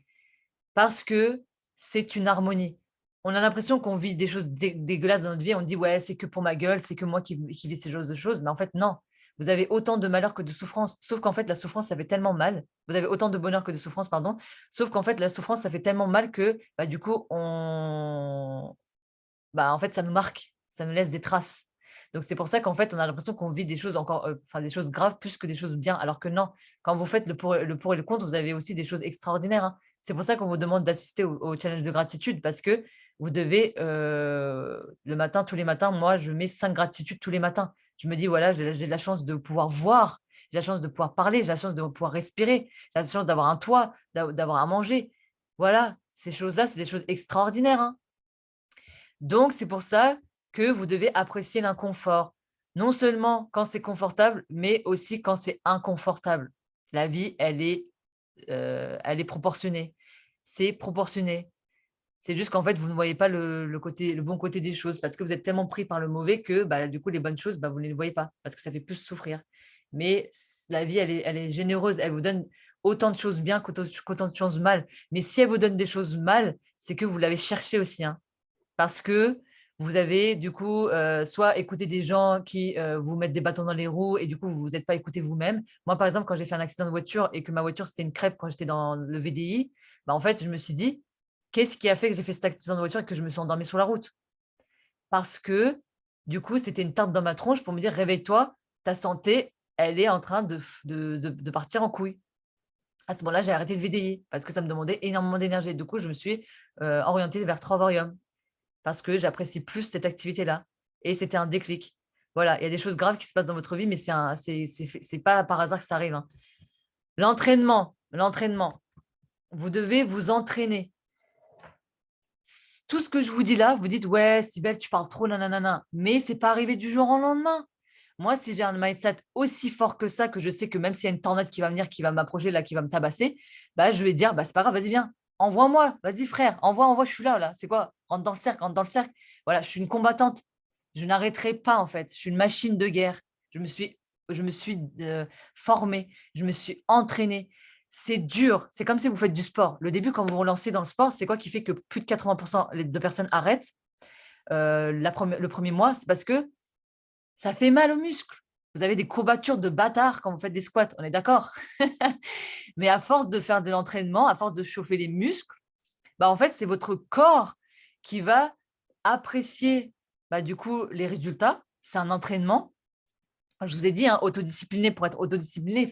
Parce que c'est une harmonie. On a l'impression qu'on vit des choses dégueulasses dans notre vie. On dit, ouais, c'est que pour ma gueule, c'est que moi qui vis ces choses. Mais en fait, non. Vous avez autant de malheur que de souffrance. Sauf qu'en fait, la souffrance, ça fait tellement mal. Vous avez autant de bonheur que de souffrance, pardon. Sauf qu'en fait, la souffrance, ça fait tellement mal que, du coup, en fait, ça nous marque. Ça nous laisse des traces. Donc, c'est pour ça qu'en fait, on a l'impression qu'on vit des choses encore, des choses graves plus que des choses bien. Alors que non, quand vous faites le pour et le contre, vous avez aussi des choses extraordinaires, hein. C'est pour ça qu'on vous demande d'assister au challenge de gratitude parce que vous devez, le matin, tous les matins, moi, je mets 5 gratitudes tous les matins. Je me dis, voilà, j'ai de la chance de pouvoir voir, j'ai la chance de pouvoir parler, j'ai la chance de pouvoir respirer, j'ai la chance d'avoir un toit, d'avoir à manger. Voilà, ces choses-là, c'est des choses extraordinaires, hein. Donc, c'est pour ça que vous devez apprécier l'inconfort. Non seulement quand c'est confortable, mais aussi quand c'est inconfortable. La vie, elle est proportionnée. C'est proportionné. C'est juste qu'en fait, vous ne voyez pas le bon côté des choses parce que vous êtes tellement pris par le mauvais que du coup, les bonnes choses, vous ne les voyez pas parce que ça fait plus souffrir. Mais la vie, elle est généreuse. Elle vous donne autant de choses bien qu'autant de choses mal. Mais si elle vous donne des choses mal, c'est que vous l'avez cherché aussi, hein. Parce que vous avez du coup soit écouté des gens qui vous mettent des bâtons dans les roues et du coup, vous n'êtes pas écouté vous-même. Moi, par exemple, quand j'ai fait un accident de voiture et que ma voiture, c'était une crêpe quand j'étais dans le VDI, en fait, je me suis dit, qu'est-ce qui a fait que j'ai fait cet accident de voiture et que je me suis endormie sur la route? Parce que du coup, c'était une tarte dans ma tronche pour me dire, réveille-toi, ta santé, elle est en train de partir en couille. À ce moment-là, j'ai arrêté le VDI parce que ça me demandait énormément d'énergie. Du coup, je me suis orientée vers Travarium parce que j'apprécie plus cette activité-là et c'était un déclic. Voilà, il y a des choses graves qui se passent dans votre vie, mais c'est pas par hasard que ça arrive, hein. L'entraînement, vous devez vous entraîner. Tout ce que je vous dis là, vous dites, ouais, Sybelle, tu parles trop, nanana, mais c'est pas arrivé du jour au lendemain. Moi, si j'ai un mindset aussi fort que ça, que je sais que même s'il y a une tornade qui va venir, qui va m'approcher, là, qui va me tabasser, je vais dire, c'est pas grave, vas-y, viens, envoie-moi, vas-y, frère, envoie, je suis là. C'est quoi? Rentre dans le cercle, rentre dans le cercle. Voilà, je suis une combattante. Je n'arrêterai pas, en fait. Je suis une machine de guerre. Je me suis formée, je me suis entraînée. C'est dur. C'est comme si vous faites du sport. Le début, quand vous vous lancez dans le sport, c'est quoi qui fait que plus de 80% de personnes arrêtent le premier mois? C'est parce que ça fait mal aux muscles. Vous avez des courbatures de bâtard quand vous faites des squats, on est d'accord? Mais à force de faire de l'entraînement, à force de chauffer les muscles, en fait, c'est votre corps qui va apprécier du coup les résultats. C'est un entraînement. Je vous ai dit, hein, autodiscipliné, pour être autodiscipliné,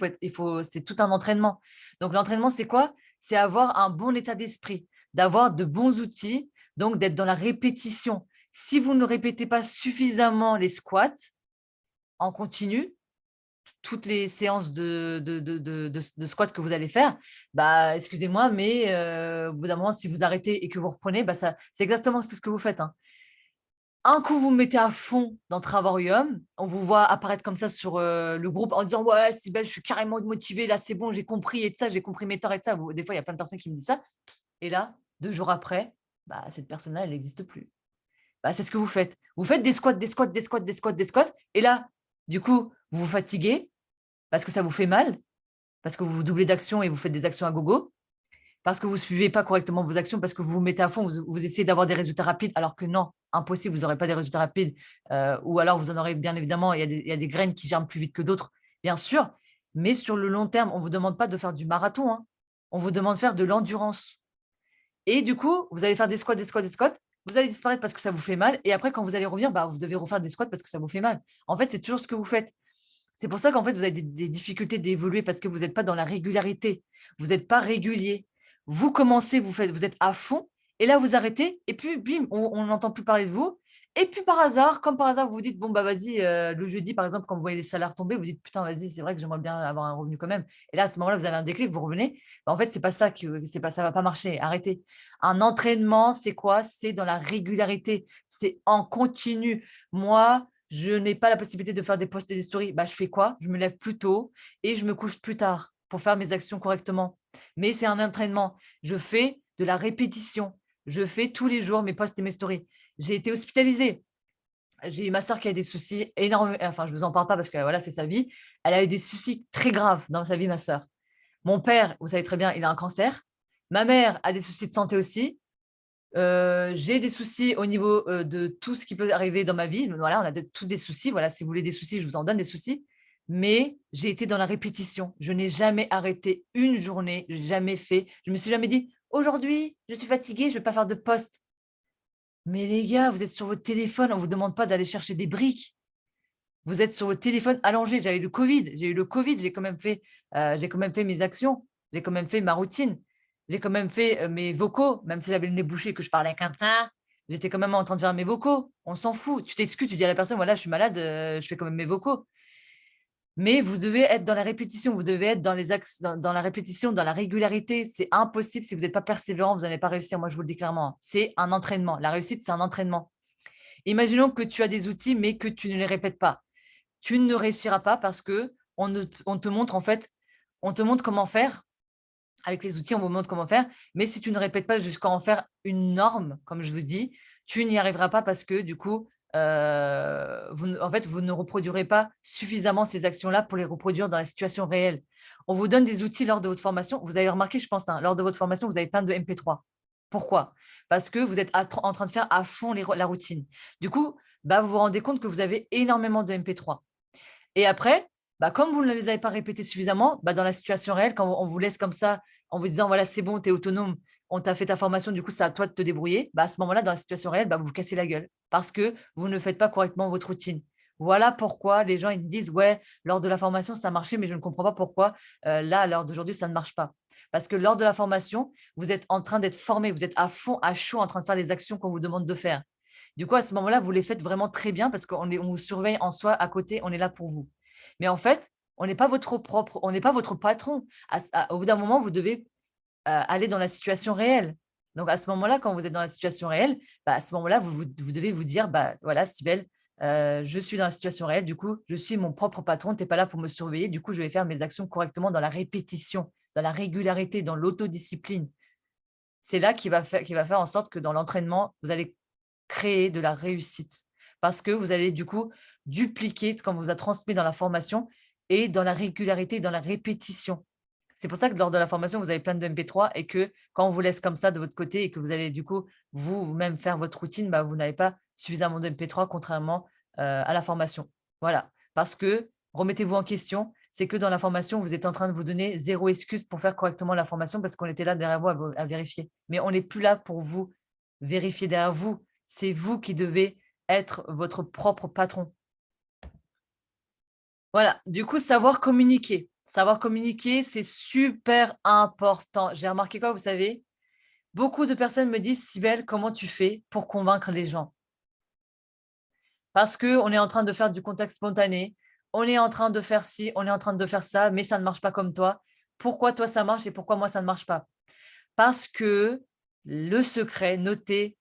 c'est tout un entraînement. Donc, l'entraînement, c'est quoi? C'est avoir un bon état d'esprit, d'avoir de bons outils, donc d'être dans la répétition. Si vous ne répétez pas suffisamment les squats en continu, toutes les séances de squat que vous allez faire, excusez-moi, mais au bout d'un moment, si vous arrêtez et que vous reprenez, c'est exactement ce que vous faites, hein. Un coup, vous mettez à fond dans Travarium, on vous voit apparaître comme ça sur le groupe en disant « Ouais, Sybelle, je suis carrément motivée, là, c'est bon, j'ai compris et de ça, j'ai compris mes torts et de ça. » Des fois, il y a plein de personnes qui me disent ça. Et là, 2 jours après, cette personne-là, elle n'existe plus. C'est ce que vous faites. Vous faites des squats. Et là, du coup, vous vous fatiguez parce que ça vous fait mal, parce que vous vous doublez d'actions et vous faites des actions à gogo, parce que vous ne suivez pas correctement vos actions, parce que vous vous mettez à fond, vous essayez d'avoir des résultats rapides, alors que non, impossible, vous n'aurez pas des résultats rapides. Ou alors, vous en aurez bien évidemment, il y a des graines qui germent plus vite que d'autres, bien sûr. Mais sur le long terme, on ne vous demande pas de faire du marathon, hein. On vous demande de faire de l'endurance. Et du coup, vous allez faire des squats. Vous allez disparaître parce que ça vous fait mal. Et après, quand vous allez revenir, vous devez refaire des squats parce que ça vous fait mal. En fait, c'est toujours ce que vous faites. C'est pour ça qu'en fait, vous avez des difficultés d'évoluer parce que vous n'êtes pas dans la régularité. Vous n'êtes pas régulier. Vous commencez, vous êtes à fond. Et là, vous arrêtez. Et puis, bim, on n'entend plus parler de vous. Et puis par hasard, comme par hasard, vous vous dites, bon, bah vas-y, le jeudi, par exemple, quand vous voyez les salaires tomber, vous dites, putain, vas-y, c'est vrai que j'aimerais bien avoir un revenu quand même. Et là, à ce moment-là, vous avez un déclic, vous revenez. Bah, en fait, c'est pas ça ça va pas marcher. Arrêtez. Un entraînement, c'est quoi? C'est dans la régularité. C'est en continu. Moi, je n'ai pas la possibilité de faire des posts et des stories. Bah, je fais quoi? Je me lève plus tôt et je me couche plus tard pour faire mes actions correctement. Mais c'est un entraînement. Je fais de la répétition. Je fais tous les jours mes posts et mes stories. J'ai été hospitalisée. J'ai eu ma soeur qui a des soucis énormes. Enfin, je ne vous en parle pas parce que voilà, c'est sa vie. Elle a eu des soucis très graves dans sa vie, ma soeur. Mon père, vous savez très bien, il a un cancer. Ma mère a des soucis de santé aussi. J'ai des soucis au niveau de tout ce qui peut arriver dans ma vie. Voilà, on a tous des soucis. Voilà, si vous voulez des soucis, je vous en donne des soucis. Mais j'ai été dans la répétition. Je n'ai jamais arrêté une journée. Je n'ai jamais fait. Je me suis jamais dit, aujourd'hui, je suis fatiguée, je ne vais pas faire de post. Mais les gars, vous êtes sur votre téléphone, on ne vous demande pas d'aller chercher des briques. Vous êtes sur votre téléphone allongé. J'ai eu le Covid, j'ai quand même fait mes actions, j'ai quand même fait ma routine, j'ai quand même fait mes vocaux, même si j'avais le nez bouché et que je parlais comme ça, j'étais quand même en train de faire mes vocaux. On s'en fout. Tu t'excuses, tu dis à la personne, voilà, je suis malade, je fais quand même mes vocaux. Mais vous devez être dans la répétition, vous devez être dans la répétition, dans la régularité. C'est impossible si vous n'êtes pas persévérant, vous n'allez pas réussir. Moi, je vous le dis clairement. C'est un entraînement. La réussite, c'est un entraînement. Imaginons que tu as des outils, mais que tu ne les répètes pas. Tu ne réussiras pas parce que on te montre en fait, on te montre comment faire. Avec les outils, on vous montre comment faire. Mais si tu ne répètes pas jusqu'à en faire une norme, comme je vous dis, tu n'y arriveras pas parce que du coup, vous ne reproduirez pas suffisamment ces actions-là pour les reproduire dans la situation réelle. On vous donne des outils lors de votre formation. Vous avez remarqué, je pense, hein, lors de votre formation, vous avez plein de MP3. Pourquoi? Parce que vous êtes en train de faire à fond la routine. Du coup, bah, vous vous rendez compte que vous avez énormément de MP3. Et après, bah, comme vous ne les avez pas répétés suffisamment, bah, dans la situation réelle, quand on vous laisse comme ça, en vous disant, voilà, c'est bon, tu es autonome, on t'a fait ta formation, du coup, c'est à toi de te débrouiller, bah, à ce moment-là, dans la situation réelle, bah, vous vous cassez la gueule parce que vous ne faites pas correctement votre routine. Voilà pourquoi les gens ils me disent, ouais, lors de la formation, ça marchait, mais je ne comprends pas pourquoi là, à l'heure d'aujourd'hui, ça ne marche pas. Parce que lors de la formation, vous êtes en train d'être formé, vous êtes à fond, à chaud, en train de faire les actions qu'on vous demande de faire. Du coup, à ce moment-là, vous les faites vraiment très bien parce qu'on vous surveille en soi à côté, on est là pour vous. Mais en fait, on n'est pas votre patron. Au bout d'un moment, vous devez aller dans la situation réelle. Donc, à ce moment-là, quand vous êtes dans la situation réelle, bah, à ce moment-là, vous devez vous dire, bah, voilà, Cybèle, je suis dans la situation réelle, du coup, je suis mon propre patron, tu n'es pas là pour me surveiller, du coup, je vais faire mes actions correctement dans la répétition, dans la régularité, dans l'autodiscipline. C'est là qui va faire en sorte que dans l'entraînement, vous allez créer de la réussite parce que vous allez du coup dupliquer ce qu'on vous a transmis dans la formation et dans la régularité, dans la répétition. C'est pour ça que lors de la formation, vous avez plein de MP3 et que quand on vous laisse comme ça de votre côté et que vous allez du coup vous-même faire votre routine, bah, vous n'avez pas suffisamment de MP3 contrairement à la formation. Voilà. Parce que remettez-vous en question, c'est que dans la formation, vous êtes en train de vous donner zéro excuse pour faire correctement la formation parce qu'on était là derrière vous à vérifier. Mais on n'est plus là pour vous vérifier derrière vous. C'est vous qui devez être votre propre patron. Voilà, du coup, savoir communiquer. Savoir communiquer, c'est super important. J'ai remarqué quoi, vous savez? Beaucoup de personnes me disent, Cybèle, comment tu fais pour convaincre les gens? Parce qu'on est en train de faire du contact spontané, on est en train de faire ci, on est en train de faire ça, mais ça ne marche pas comme toi. Pourquoi toi, ça marche et pourquoi moi, ça ne marche pas? Parce que le secret, notez,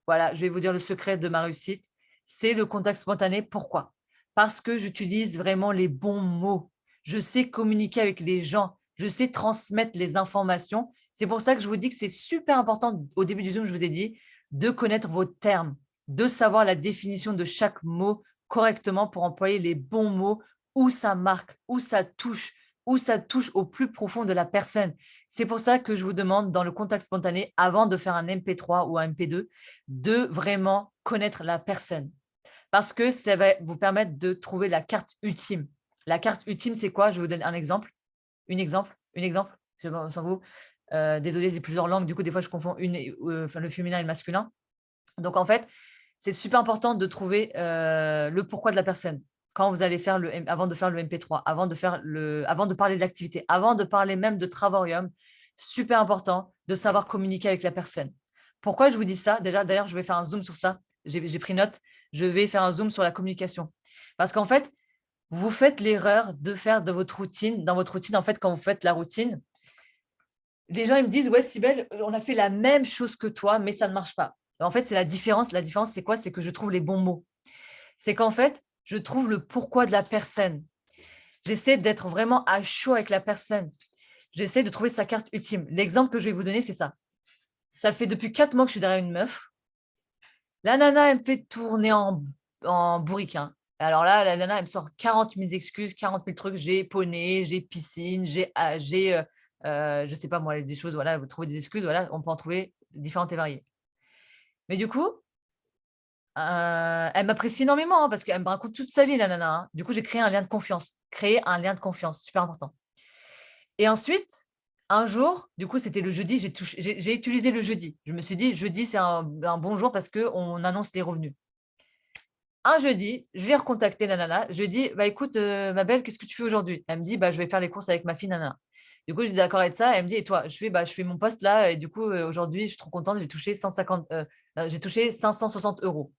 voilà, je vais vous dire le secret de ma réussite, c'est le contact spontané. Pourquoi? Parce que j'utilise vraiment les bons mots. Je sais communiquer avec les gens. Je sais transmettre les informations. C'est pour ça que je vous dis que c'est super important, au début du Zoom, je vous ai dit, de connaître vos termes, de savoir la définition de chaque mot correctement pour employer les bons mots, où ça marque, où ça touche au plus profond de la personne. C'est pour ça que je vous demande, dans le contact spontané, avant de faire un MP3 ou un MP2, de vraiment connaître la personne. Parce que ça va vous permettre de trouver la carte ultime. La carte ultime, c'est quoi? Je vais vous donner un exemple. Un exemple. Je s'en vous. Désolée, j'ai plusieurs langues. Du coup, des fois, je confonds le féminin et le masculin. Donc, en fait, c'est super important de trouver le pourquoi de la personne quand vous allez faire avant de faire le MP3, avant de parler de l'activité, avant de parler même de Travarium. Super important de savoir communiquer avec la personne. Pourquoi je vous dis ça? Déjà, d'ailleurs, je vais faire un zoom sur ça. J'ai pris note. je vais faire un zoom sur la communication. Parce qu'en fait, vous faites l'erreur de faire dans votre routine, en fait, quand vous faites la routine, les gens ils me disent, ouais, Cybèle, on a fait la même chose que toi, mais ça ne marche pas. En fait, c'est la différence. La différence, c'est quoi? C'est que je trouve les bons mots. C'est qu'en fait, je trouve le pourquoi de la personne. J'essaie d'être vraiment à chaud avec la personne. J'essaie de trouver sa carte ultime. L'exemple que je vais vous donner, c'est ça. Ça fait depuis 4 mois que je suis derrière une meuf. La nana, elle me fait tourner en bourrique, hein. Alors là, la nana, elle me sort 40 000 excuses, 40 000 trucs. J'ai poney, j'ai piscine, je ne sais pas moi, des choses, voilà, vous trouvez des excuses, voilà, on peut en trouver différentes et variées. Mais du coup, elle m'apprécie énormément, hein, parce qu'elle me raconte toute sa vie, la nana, hein. Du coup, j'ai créé un lien de confiance. Créer un lien de confiance, super important. Et ensuite, un jour, du coup, c'était le jeudi, j'ai utilisé le jeudi. Je me suis dit, jeudi, c'est un bon jour parce qu'on annonce les revenus. Un jeudi, je vais recontacter la nana. Je lui dis, bah, écoute, ma belle, qu'est-ce que tu fais aujourd'hui? Elle me dit, bah, je vais faire les courses avec ma fille, nana. Du coup, je dis d'accord avec ça. Elle me dit, et toi? Je fais mon poste là. Et du coup, aujourd'hui, je suis trop contente. J'ai touché 560 euros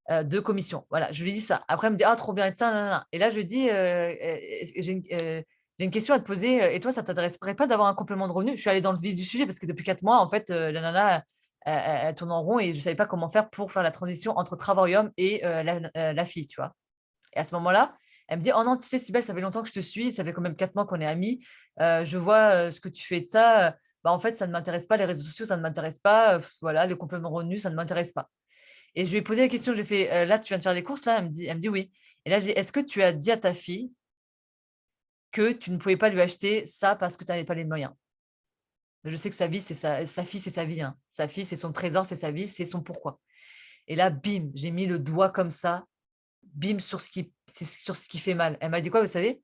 de commission. Voilà, je lui dis ça. Après, elle me dit, ah, trop bien, et ça, nanana. Et là, je dis, j'ai une question à te poser. Et toi, ça ne t'intéresserait pas d'avoir un complément de revenu? Je suis allée dans le vif du sujet parce que depuis 4 mois, en fait, la nana, elle tourne en rond et je ne savais pas comment faire pour faire la transition entre Travarium et la fille, tu vois. Et à ce moment-là, elle me dit, oh non, tu sais, Cybèle, ça fait longtemps que je te suis, ça fait quand même 4 mois qu'on est amis. Je vois ce que tu fais de ça. Bah, en fait, ça ne m'intéresse pas, les réseaux sociaux, ça ne m'intéresse pas. Voilà, le complément de revenu, ça ne m'intéresse pas. Et je lui ai posé la question, j'ai fait, là, tu viens de faire des courses, là? Elle me dit oui. Et là, j'ai dit, est-ce que tu as dit à ta fille que tu ne pouvais pas lui acheter ça parce que tu n'avais pas les moyens? Je sais que sa vie, c'est sa fille, c'est sa vie, hein. Sa fille, c'est son trésor, c'est sa vie, c'est son pourquoi. Et là, bim, j'ai mis le doigt comme ça, bim, sur ce qui fait mal. Elle m'a dit quoi, vous savez?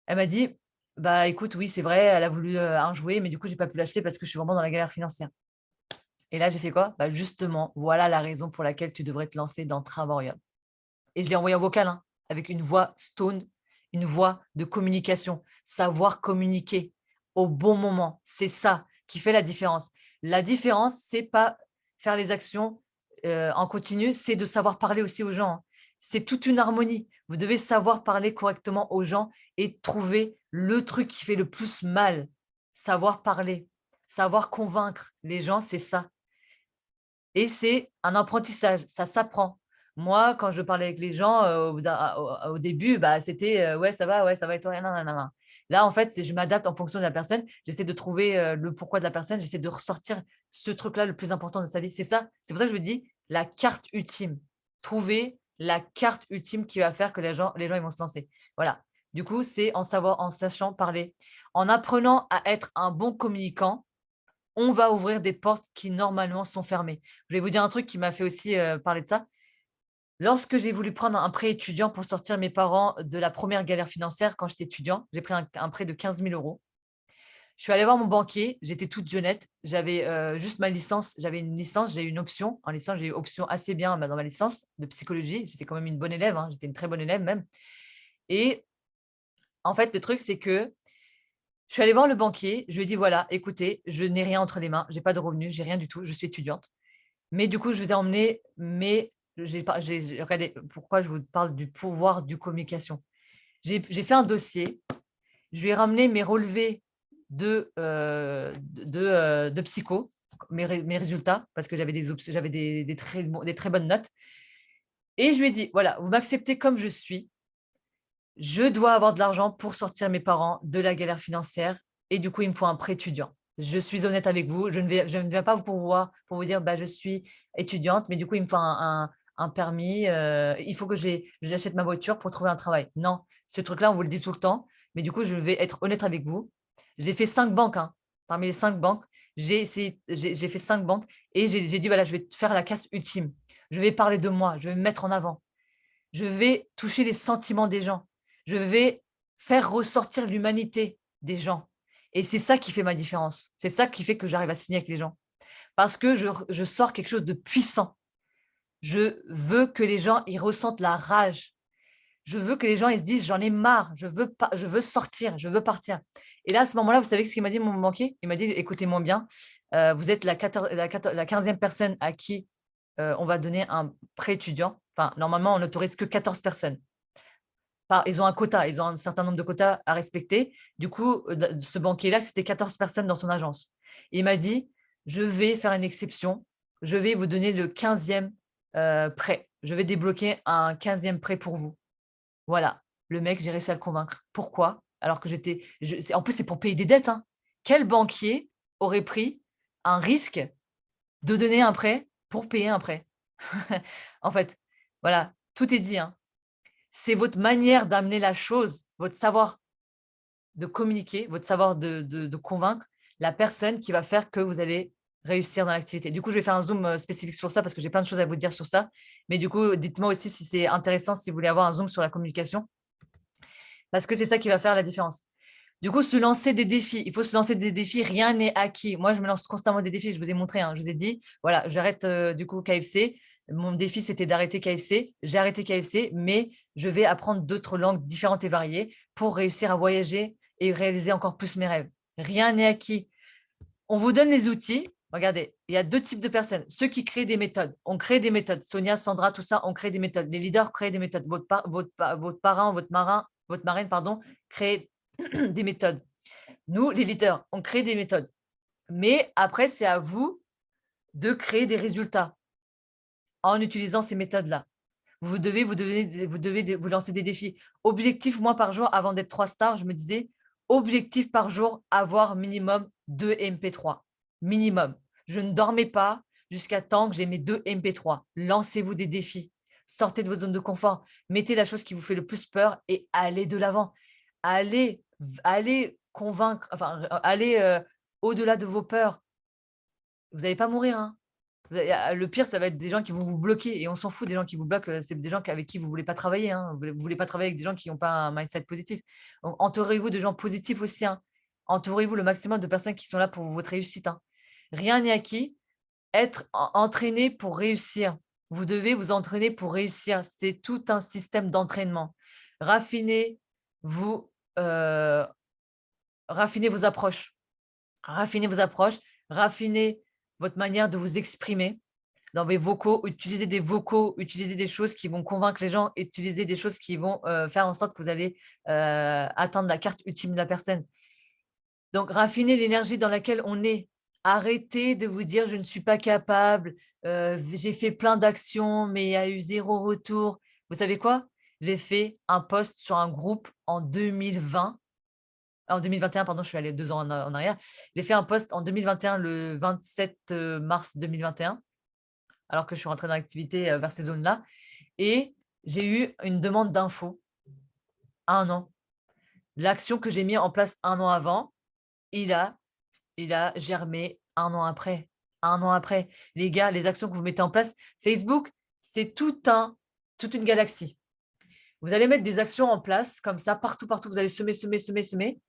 Elle m'a dit, bah écoute, oui, c'est vrai, elle a voulu un jouet, mais du coup, j'ai pas pu l'acheter parce que je suis vraiment dans la galère financière. Et là, j'ai fait quoi? Bah justement, voilà la raison pour laquelle tu devrais te lancer dans Travarium. Et je l'ai envoyé en vocal, hein, avec une voix stone, une voix de communication, savoir communiquer au bon moment. C'est ça qui fait la différence. La différence, c'est pas faire les actions en continu, c'est de savoir parler aussi aux gens, hein. C'est toute une harmonie. Vous devez savoir parler correctement aux gens et trouver le truc qui fait le plus mal. Savoir parler, savoir convaincre les gens, c'est ça. Et c'est un apprentissage, ça s'apprend. Moi, quand je parlais avec les gens, au début, bah, c'était, «Ouais, ça va et toi?» Nanana. Là, en fait, c'est je m'adapte en fonction de la personne. J'essaie de trouver, le pourquoi de la personne. J'essaie de ressortir ce truc-là le plus important de sa vie. C'est ça, c'est pour ça que je vous dis la carte ultime. Trouver la carte ultime qui va faire que les gens ils vont se lancer. Voilà. Du coup, c'est en sachant parler, en apprenant à être un bon communicant, on va ouvrir des portes qui normalement sont fermées. Je vais vous dire un truc qui m'a fait aussi parler de ça. Lorsque j'ai voulu prendre un prêt étudiant pour sortir mes parents de la première galère financière quand j'étais étudiant, j'ai pris un prêt de 15 000 euros. Je suis allée voir mon banquier, j'étais toute jeunette, j'avais juste ma licence, j'avais une licence, j'ai eu une option. En licence, j'ai eu option assez bien dans ma licence de psychologie. J'étais quand même une bonne élève, hein, j'étais une très bonne élève même. Et en fait, le truc, c'est que je suis allée voir le banquier, je lui ai dit: «Voilà, écoutez, je n'ai rien entre les mains, j'ai pas de revenus, j'ai rien du tout, je suis étudiante. Mais du coup, je vous ai emmené mais regardez, pourquoi je vous parle du pouvoir du communication. J'ai fait un dossier, je lui ai ramené mes relevés de psycho, mes résultats, parce que j'avais des très bonnes notes et je lui ai dit: «Voilà, vous m'acceptez comme je suis, je dois avoir de l'argent pour sortir mes parents de la galère financière et du coup, il me faut un prêt étudiant. Je suis honnête avec vous, je ne viens pas vous pourvoir pour vous dire, bah, je suis étudiante, mais du coup, il me faut un permis, il faut que j'achète ma voiture pour trouver un travail. Non, ce truc-là, on vous le dit tout le temps, mais du coup, je vais être honnête avec vous. J'ai fait 5 banques, hein. Parmi les 5 banques, j'ai fait 5 banques et j'ai dit, voilà, je vais te faire la casse ultime. Je vais parler de moi, je vais me mettre en avant. Je vais toucher les sentiments des gens. Je vais faire ressortir l'humanité des gens et c'est ça qui fait ma différence. C'est ça qui fait que j'arrive à signer avec les gens parce que je sors quelque chose de puissant. Je veux que les gens, ils ressentent la rage. Je veux que les gens, ils se disent: «J'en ai marre, je veux sortir, je veux partir» et là, à ce moment-là, vous savez ce qu'il m'a dit mon banquier? Il m'a dit: «Écoutez-moi bien, vous êtes la 15e personne à qui on va donner un prêt étudiant. Enfin, normalement, on n'autorise que 14 personnes. Ils ont un quota, ils ont un certain nombre de quotas à respecter. Du coup, ce banquier-là, c'était 14 personnes dans son agence. Et il m'a dit, je vais faire une exception, je vais vous donner le 15e prêt. Je vais débloquer un 15e prêt pour vous. Voilà, le mec, j'ai réussi à le convaincre. Pourquoi? Alors que en plus, c'est pour payer des dettes, hein. Quel banquier aurait pris un risque de donner un prêt pour payer un prêt? En fait, voilà, tout est dit, hein. C'est votre manière d'amener la chose, votre savoir de communiquer, votre savoir de convaincre la personne qui va faire que vous allez réussir dans l'activité. Du coup, je vais faire un zoom spécifique sur ça parce que j'ai plein de choses à vous dire sur ça. Mais du coup, dites-moi aussi si c'est intéressant, si vous voulez avoir un zoom sur la communication, parce que c'est ça qui va faire la différence. Du coup, se lancer des défis. Il faut se lancer des défis. Rien n'est acquis. Moi, je me lance constamment des défis. Je vous ai montré, hein, je vous ai dit, voilà, j'arrête du coup KFC. Mon défi, c'était d'arrêter KFC. J'ai arrêté KFC, mais je vais apprendre d'autres langues différentes et variées pour réussir à voyager et réaliser encore plus mes rêves. Rien n'est acquis. On vous donne les outils. Regardez, il y a 2 types de personnes. Ceux qui créent des méthodes. On crée des méthodes. Sonia, Sandra, tout ça, on crée des méthodes. Les leaders créent des méthodes. Votre parrain, votre marraine, pardon, crée des méthodes. Nous, les leaders, on crée des méthodes. Mais après, c'est à vous de créer des résultats en utilisant ces méthodes-là. Vous devez vous lancer des défis. Objectif, moi, par jour, avant d'être 3 stars, je me disais, objectif par jour, avoir minimum 2 MP3. Minimum. Je ne dormais pas jusqu'à temps que j'ai mes 2 MP3. Lancez-vous des défis. Sortez de votre zone de confort. Mettez la chose qui vous fait le plus peur et allez de l'avant. Allez convaincre, enfin, allez au-delà de vos peurs. Vous n'allez pas mourir, hein. Le pire, ça va être des gens qui vont vous bloquer et on s'en fout des gens qui vous bloquent. C'est des gens avec qui vous ne voulez pas travailler, hein. Vous ne voulez pas travailler avec des gens qui n'ont pas un mindset positif. Donc, entourez-vous de gens positifs aussi, hein. Entourez-vous le maximum de personnes qui sont là pour votre réussite, hein. Rien n'est acquis. Être entraîné pour réussir. Vous devez vous entraîner pour réussir. C'est tout un système d'entraînement. Raffinez euh, raffinez vos approches. Raffinez vos approches. Raffinez votre manière de vous exprimer dans vos vocaux. Utilisez des vocaux, utilisez des choses qui vont convaincre les gens, utilisez des choses qui vont faire en sorte que vous allez atteindre la carte ultime de la personne. Donc, raffinez l'énergie dans laquelle on est. Arrêtez de vous dire « je ne suis pas capable, j'ai fait plein d'actions, mais il y a eu 0 retour ». Vous savez quoi? J'ai fait un post sur un groupe en 2020. En 2021, pardon, je suis allée 2 ans en arrière. J'ai fait un post en 2021, le 27 mars 2021, alors que je suis rentrée dans l'activité vers ces zones-là. Et j'ai eu une demande d'info 1 an. L'action que j'ai mis en place 1 an avant, il a germé 1 an après. 1 an après. Les gars, les actions que vous mettez en place, Facebook, c'est toute une galaxie. Vous allez mettre des actions en place comme ça, partout, vous allez semer.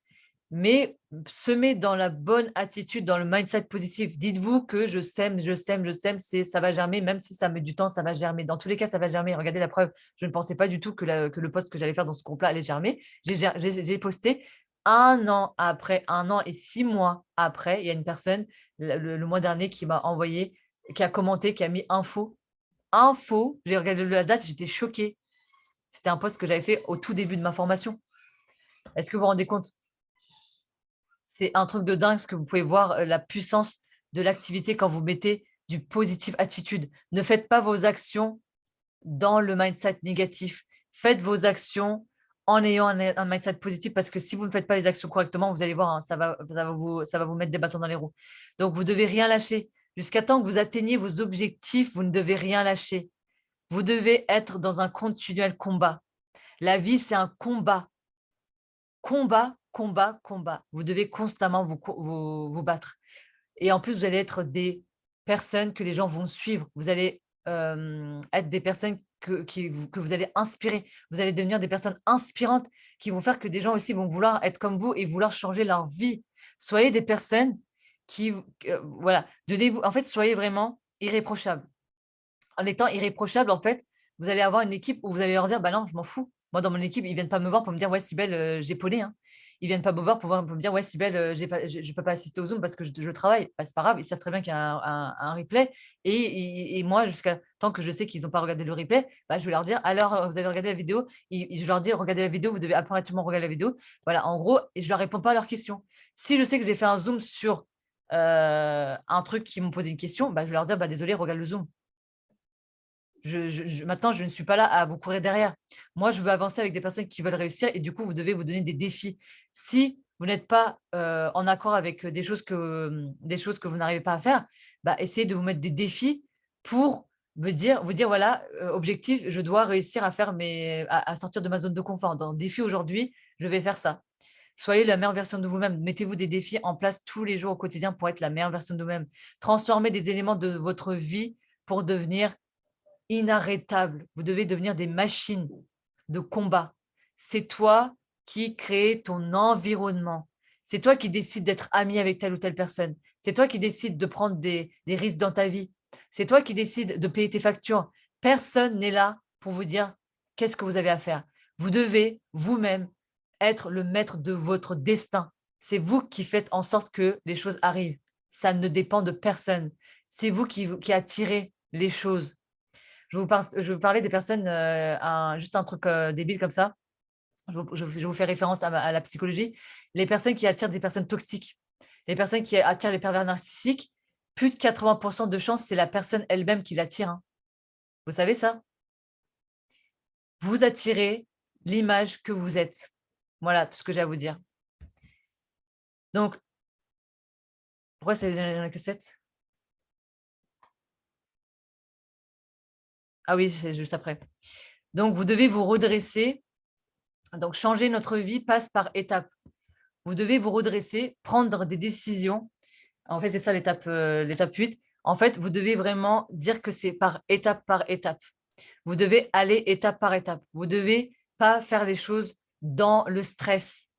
Mais semer dans la bonne attitude, dans le mindset positif. Dites-vous que je sème, ça va germer, même si ça met du temps, ça va germer. Dans tous les cas, ça va germer. Regardez la preuve. Je ne pensais pas du tout que le post que j'allais faire dans ce groupe-là allait germer. J'ai posté 1 an après, 1 an et 6 mois après, il y a une personne le mois dernier qui m'a envoyé, qui a commenté, qui a mis info. J'ai regardé la date, j'étais choquée. C'était un post que j'avais fait au tout début de ma formation. Est-ce que vous vous rendez compte? C'est un truc de dingue ce que vous pouvez voir, la puissance de l'activité quand vous mettez du positive attitude. Ne faites pas vos actions dans le mindset négatif. Faites vos actions en ayant un mindset positif parce que si vous ne faites pas les actions correctement, vous allez voir, hein, ça va vous mettre des bâtons dans les roues. Donc, vous ne devez rien lâcher. Jusqu'à temps que vous atteigniez vos objectifs, vous ne devez rien lâcher. Vous devez être dans un continuel combat. La vie, c'est un combat. Combat. Vous devez constamment vous battre. Et en plus, vous allez être des personnes que les gens vont suivre. Vous allez être des personnes que vous allez inspirer. Vous allez devenir des personnes inspirantes qui vont faire que des gens aussi vont vouloir être comme vous et vouloir changer leur vie. Soyez des personnes qui, voilà, en fait, soyez vraiment irréprochables. En étant irréprochable, en fait, vous allez avoir une équipe où vous allez leur dire, bah non, je m'en fous. Moi, dans mon équipe, ils ne viennent pas me voir pour me dire, ouais, Cybèle, j'ai polé, hein. ils viennent pas me voir pour me dire, ouais, Cybèle, je peux pas assister au Zoom parce que je travaille. Bah, c'est pas grave, ils savent très bien qu'il y a un replay. Et moi, jusqu'à tant que je sais qu'ils n'ont pas regardé le replay, bah, je vais leur dire, alors, vous avez regardé la vidéo? Je leur dis, regardez la vidéo, vous devez impérativement regarder la vidéo. Voilà, en gros, et je leur réponds pas à leurs questions. Si je sais que j'ai fait un Zoom sur un truc qui m'ont posé une question, bah, je vais leur dire, bah, désolé, regarde le Zoom. Maintenant, je ne suis pas là à vous courir derrière. Moi, je veux avancer avec des personnes qui veulent réussir et du coup, vous devez vous donner des défis. Si vous n'êtes pas en accord avec des choses que vous n'arrivez pas à faire, bah, essayez de vous mettre des défis pour vous dire, voilà, objectif, je dois réussir à sortir de ma zone de confort. Dans défi aujourd'hui, je vais faire ça. Soyez la meilleure version de vous-même. Mettez-vous des défis en place tous les jours au quotidien pour être la meilleure version de vous-même. Transformez des éléments de votre vie pour devenir inarrêtable. Vous devez devenir des machines de combat. C'est toi qui crée ton environnement. C'est toi qui décides d'être ami avec telle ou telle personne. C'est toi qui décides de prendre des risques dans ta vie. C'est toi qui décides de payer tes factures. Personne n'est là pour vous dire qu'est-ce que vous avez à faire. Vous devez vous-même être le maître de votre destin. C'est vous qui faites en sorte que les choses arrivent. Ça ne dépend de personne. C'est vous qui attirez les choses. Je vais vous parler des personnes, juste un truc débile comme ça. Je vous fais référence à la psychologie. Les personnes qui attirent des personnes toxiques, les personnes qui attirent les pervers narcissiques, plus de 80% de chances, c'est la personne elle-même qui l'attire. Hein. Vous savez ça? Vous attirez l'image que vous êtes. Voilà tout ce que j'ai à vous dire. Donc, pourquoi il n'y en a que 7? Ah oui, c'est juste après. Donc, vous devez vous redresser. Donc, changer notre vie passe par étapes. Vous devez vous redresser, prendre des décisions. En fait, c'est ça l'étape 8. En fait, vous devez vraiment dire que c'est par étape par étape. Vous devez aller étape par étape. Vous ne devez pas faire les choses dans le stress.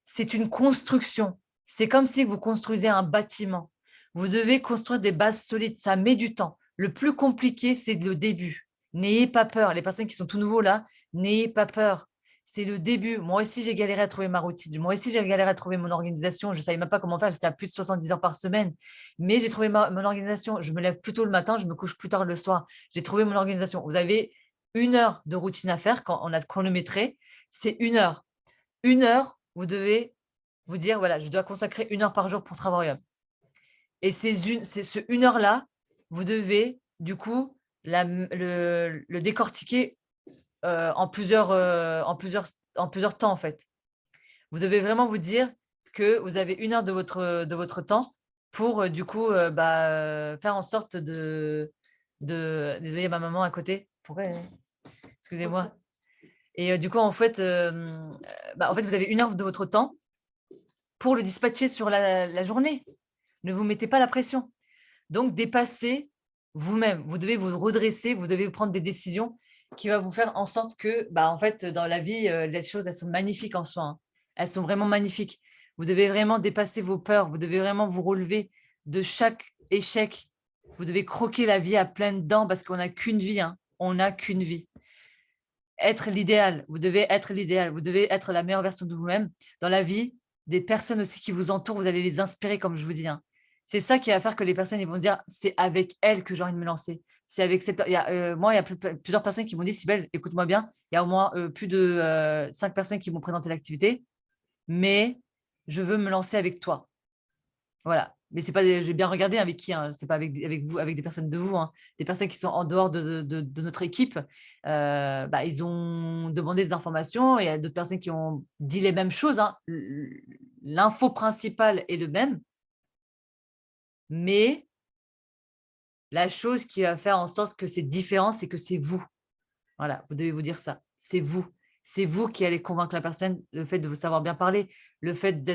C'est une construction. C'est comme si vous construisez un bâtiment. Vous devez construire des bases solides. Ça met du temps. Le plus compliqué, c'est le début. N'ayez pas peur. Les personnes qui sont tout nouveaux là, n'ayez pas peur. C'est le début. Moi aussi, j'ai galéré à trouver ma routine. Moi aussi, j'ai galéré à trouver mon organisation. Je ne savais même pas comment faire. J'étais à plus de 70 heures par semaine. Mais j'ai trouvé mon organisation. Je me lève plus tôt le matin, je me couche plus tard le soir. J'ai trouvé mon organisation. Vous avez 1 heure de routine à faire quand on a chronométré. C'est 1 heure. 1 heure, vous devez vous dire, voilà, je dois consacrer 1 heure par jour pour Travail. Et c'est ce 1 heure-là, vous devez, du coup, le décortiquer en plusieurs temps, en fait. Vous devez vraiment vous dire que vous avez 1 heure de votre temps pour, du coup, faire en sorte Désolée, ma maman à côté. Pourquoi Excusez-moi. Et du coup, en fait, vous avez 1 heure de votre temps pour le dispatcher sur la journée. Ne vous mettez pas la pression. Donc, dépassez vous-même. Vous devez vous redresser, vous devez prendre des décisions qui vont vous faire en sorte que, en fait, dans la vie, les choses, elles sont magnifiques en soi. Hein. Elles sont vraiment magnifiques. Vous devez vraiment dépasser vos peurs. Vous devez vraiment vous relever de chaque échec. Vous devez croquer la vie à pleines dents parce qu'on n'a qu'une vie. Hein. On n'a qu'une vie. Être l'idéal. Vous devez être l'idéal. Vous devez être la meilleure version de vous-même. Dans la vie, des personnes aussi qui vous entourent, vous allez les inspirer, comme je vous dis. Hein. C'est ça qui va faire que les personnes ils vont se dire c'est avec elle que j'ai envie de me lancer. C'est avec cette. Moi, il y a plusieurs personnes qui m'ont dit Cybèle, écoute-moi bien. Il y a au moins plus de 5 personnes qui m'ont présenté l'activité, mais je veux me lancer avec toi. Voilà. Mais c'est pas j'ai bien regardé avec qui, hein. C'est pas avec vous, avec des personnes de vous, hein. Des personnes qui sont en dehors de notre équipe. Ils ont demandé des informations et il y a d'autres personnes qui ont dit les mêmes choses. Hein. L'info principale est le même, mais la chose qui va faire en sorte que c'est différent, c'est que c'est vous. Voilà, vous devez vous dire ça. C'est vous. C'est vous qui allez convaincre la personne, le fait de vous savoir bien parler, le fait de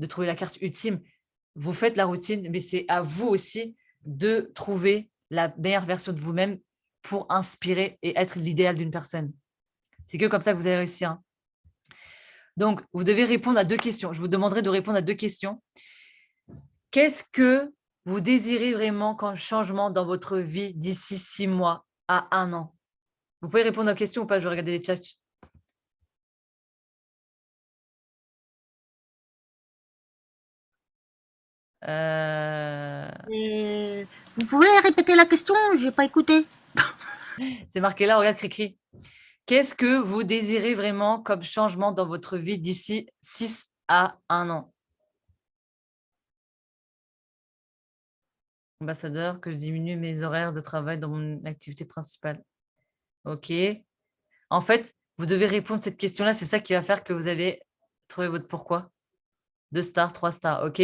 trouver la carte ultime. Vous faites la routine, mais c'est à vous aussi de trouver la meilleure version de vous-même pour inspirer et être l'idéal d'une personne. C'est que comme ça que vous allez réussir. Hein. Donc, vous devez répondre à 2 questions. Je vous demanderai de répondre à 2 questions. Qu'est-ce que vous désirez vraiment comme changement dans votre vie d'ici 6 mois à 1 an? Vous pouvez répondre aux questions ou pas? Je vais regarder les chats. Et vous pouvez répéter la question? Je n'ai pas écouté. C'est marqué là, regarde, Cricri. Qu'est-ce que vous désirez vraiment comme changement dans votre vie d'ici 6 à 1 an? Ambassadeur, que je diminue mes horaires de travail dans mon activité principale. OK. En fait, vous devez répondre à cette question-là. C'est ça qui va faire que vous allez trouver votre pourquoi. 2 stars, 3 stars. OK.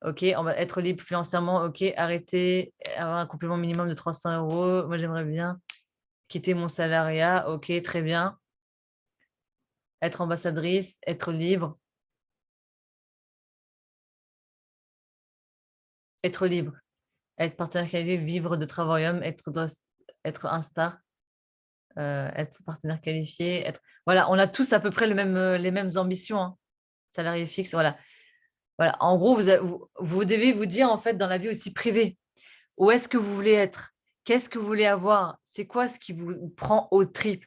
OK. On va être libre financièrement. OK. Arrêter, avoir un complément minimum de 300 €. Moi, j'aimerais bien quitter mon salariat. OK, très bien. Être ambassadrice, être libre. Être libre. Être partenaire qualifié, vivre de Travaurium, être un star, être partenaire qualifié, être voilà, on a tous à peu près les mêmes ambitions, hein. Salarié fixe, voilà. Voilà, en gros, vous devez vous dire, en fait, dans la vie aussi privée, où est-ce que vous voulez être? Qu'est-ce que vous voulez avoir? C'est quoi ce qui vous prend aux tripes?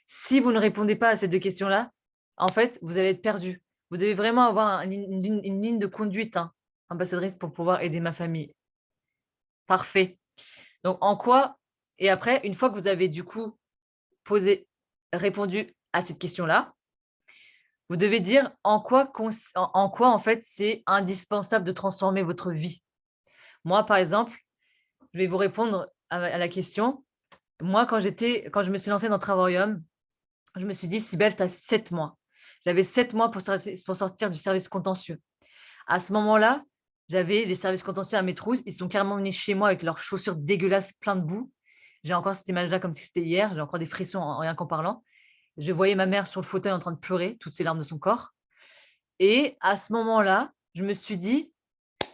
Si vous ne répondez pas à ces 2 questions-là, en fait, vous allez être perdu. Vous devez vraiment avoir une ligne de conduite, hein, ambassadrice, pour pouvoir aider ma famille. Parfait. Donc en quoi et après, une fois que vous avez du coup répondu à cette question-là, vous devez dire en quoi en fait c'est indispensable de transformer votre vie. Moi, par exemple, je vais vous répondre à la question. Moi, quand je me suis lancée dans Travaurium, je me suis dit: «Cybèle, tu as 7 mois». J'avais 7 mois pour sortir du service contentieux. À ce moment-là, j'avais les services contentieux à mes trousses. Ils sont carrément venus chez moi avec leurs chaussures dégueulasses, plein de boue. J'ai encore cette image-là comme si c'était hier. J'ai encore des frissons en rien qu'en parlant. Je voyais ma mère sur le fauteuil en train de pleurer, toutes ses larmes de son corps. Et à ce moment-là, je me suis dit: «Tu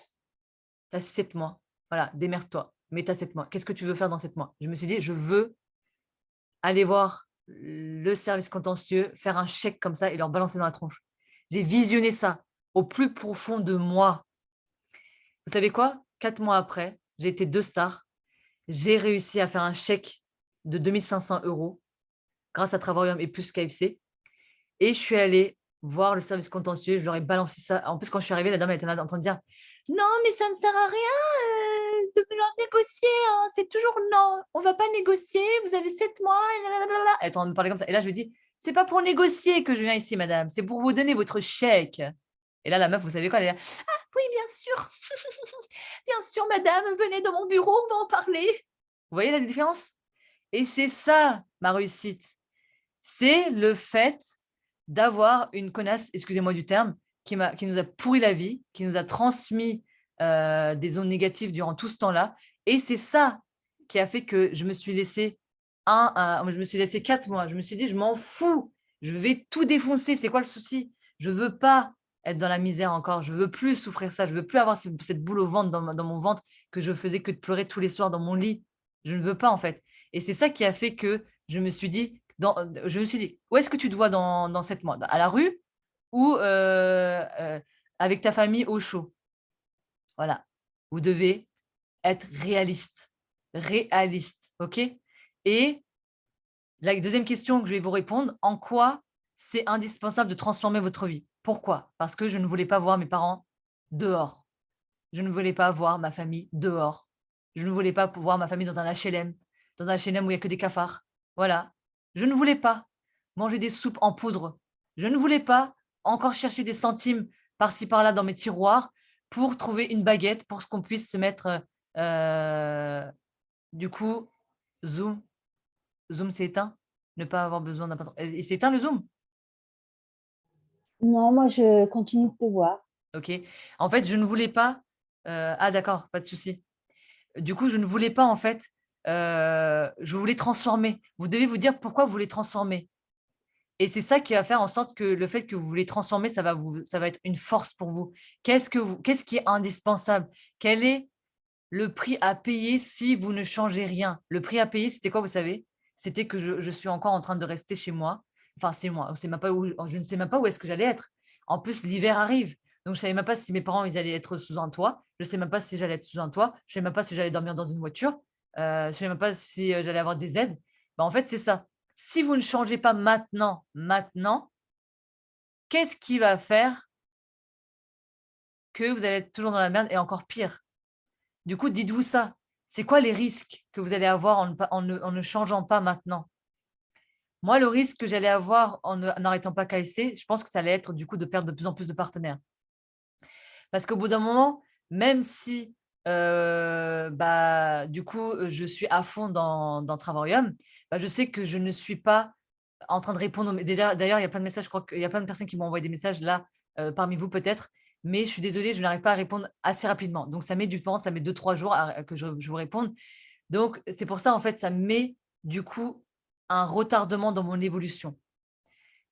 as 7 mois. Voilà, démerde-toi, mais tu as 7 mois. Qu'est-ce que tu veux faire dans 7 mois?» Je me suis dit: «Je veux aller voir le service contentieux, faire un chèque comme ça et leur balancer dans la tronche». J'ai visionné ça au plus profond de moi. Vous savez quoi? 4 mois après, j'ai été 2 stars. J'ai réussi à faire un chèque de 2 500 € grâce à Travaurium et plus KFC et je suis allée voir le service contentieux, je leur ai balancé ça. En plus, quand je suis arrivée, la dame, elle était là en train de dire: «Non, mais ça ne sert à rien, de vouloir négocier, hein, c'est toujours non, on va pas négocier, vous avez 7 mois et blablabla». Elle est en train de me parler comme ça et là, je lui dis: «C'est pas pour négocier que je viens ici madame, c'est pour vous donner votre chèque». Et là, la meuf, vous savez quoi? Elle est là: «Ah oui, bien sûr, bien sûr madame, venez dans mon bureau, on va en parler». Vous voyez la différence? Et c'est ça ma réussite. C'est le fait d'avoir une connasse, excusez-moi du terme, qui nous a pourri la vie, qui nous a transmis, des ondes négatives durant tout ce temps-là et c'est ça qui a fait que je me suis laissée je me suis laissée 4 mois. Je me suis dit: «Je m'en fous, je vais tout défoncer, c'est quoi le souci? Je veux pas être dans la misère encore, je veux plus souffrir ça, je veux plus avoir cette boule au ventre dans mon ventre que je faisais que de pleurer tous les soirs dans mon lit. Je ne veux pas, en fait» et c'est ça qui a fait que je me suis dit: «Où est-ce que tu te vois dans 7 mois? À la rue ou avec ta famille au chaud?» Voilà. Vous devez être réaliste. Réaliste, OK? Et la deuxième question que je vais vous répondre, en quoi c'est indispensable de transformer votre vie? Pourquoi? Parce que je ne voulais pas voir mes parents dehors. Je ne voulais pas voir ma famille dehors. Je ne voulais pas voir ma famille dans un HLM où il y a que des cafards. Voilà. Je ne voulais pas manger des soupes en poudre. Je ne voulais pas encore chercher des centimes par-ci par-là dans mes tiroirs pour trouver une baguette pour ce qu'on puisse se mettre, du coup, Zoom Zoom s'est éteint? Ne pas avoir besoin d'un patron il s'est éteint le Zoom? Non, moi, je continue de te voir. OK. En fait, je ne voulais pas, ah d'accord, pas de souci. Du coup, je ne voulais pas en fait, je voulais transformer. Vous devez vous dire pourquoi vous voulez transformer et c'est ça qui va faire en sorte que le fait que vous voulez transformer, ça va être une force pour vous. Qu'est-ce qui est indispensable? Quel est le prix à payer si vous ne changez rien? Le prix à payer, c'était quoi, vous savez? C'était que je suis encore en train de rester chez moi. Enfin, chez moi, je ne sais même pas où est-ce que j'allais être. En plus, l'hiver arrive, donc je savais même pas si mes parents, ils allaient être sous un toit. Je sais même pas si j'allais être sous un toit. Je sais même pas si j'allais dormir dans une voiture. Je sais même pas si, j'allais avoir des aides. Bah, en fait, c'est ça. Si vous ne changez pas maintenant, qu'est-ce qui va faire que vous allez être toujours dans la merde et encore pire. Du coup, dites-vous ça. C'est quoi les risques que vous allez avoir en ne changeant pas maintenant? Moi, le risque que j'allais avoir en n'arrêtant pas KFC, je pense que ça allait être du coup de perdre de plus en plus de partenaires. Parce qu'au bout d'un moment, même si du coup, je suis à fond dans Travarium, je sais que je ne suis pas en train de répondre. D'ailleurs, il y a plein de messages, je crois qu'il y a plein de personnes qui m'ont envoyé des messages là, parmi vous peut-être, mais je suis désolée, je n'arrive pas à répondre assez rapidement. Donc, ça met du temps, ça met 2-3 jours que je vous réponde. Donc, c'est pour ça, en fait, ça met du coup un retardement dans mon évolution.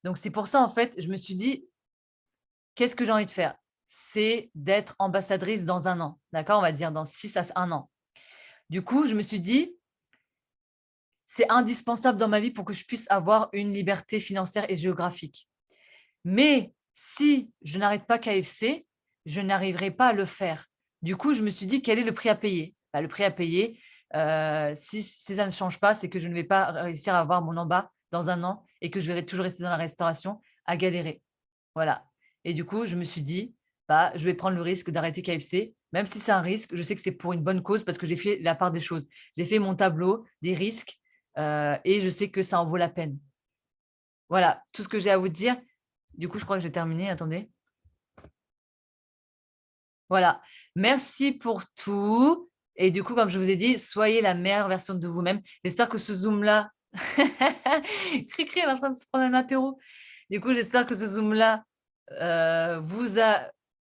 Donc, c'est pour ça, en fait, je me suis dit, qu'est-ce que j'ai envie de faire? C'est d'être ambassadrice dans 1 an, d'accord? On va dire dans 6 à 1 an. Du coup, je me suis dit, c'est indispensable dans ma vie pour que je puisse avoir une liberté financière et géographique. Mais si je n'arrête pas KFC, je n'arriverai pas à le faire. Du coup, je me suis dit, quel est le prix à payer? Le prix à payer, si ça ne change pas, c'est que je ne vais pas réussir à avoir mon en bas dans 1 an et que je vais toujours rester dans la restauration à galérer. Voilà. Et du coup, je me suis dit, je vais prendre le risque d'arrêter KFC. Même si c'est un risque, je sais que c'est pour une bonne cause parce que j'ai fait la part des choses. J'ai fait mon tableau des risques et je sais que ça en vaut la peine. Voilà, tout ce que j'ai à vous dire. Du coup, je crois que j'ai terminé. Attendez. Voilà. Merci pour tout. Et du coup, comme je vous ai dit, soyez la meilleure version de vous-même. J'espère que ce Zoom-là… Cricri, elle est en train de se prendre un apéro. Du coup, j'espère que ce Zoom-là vous a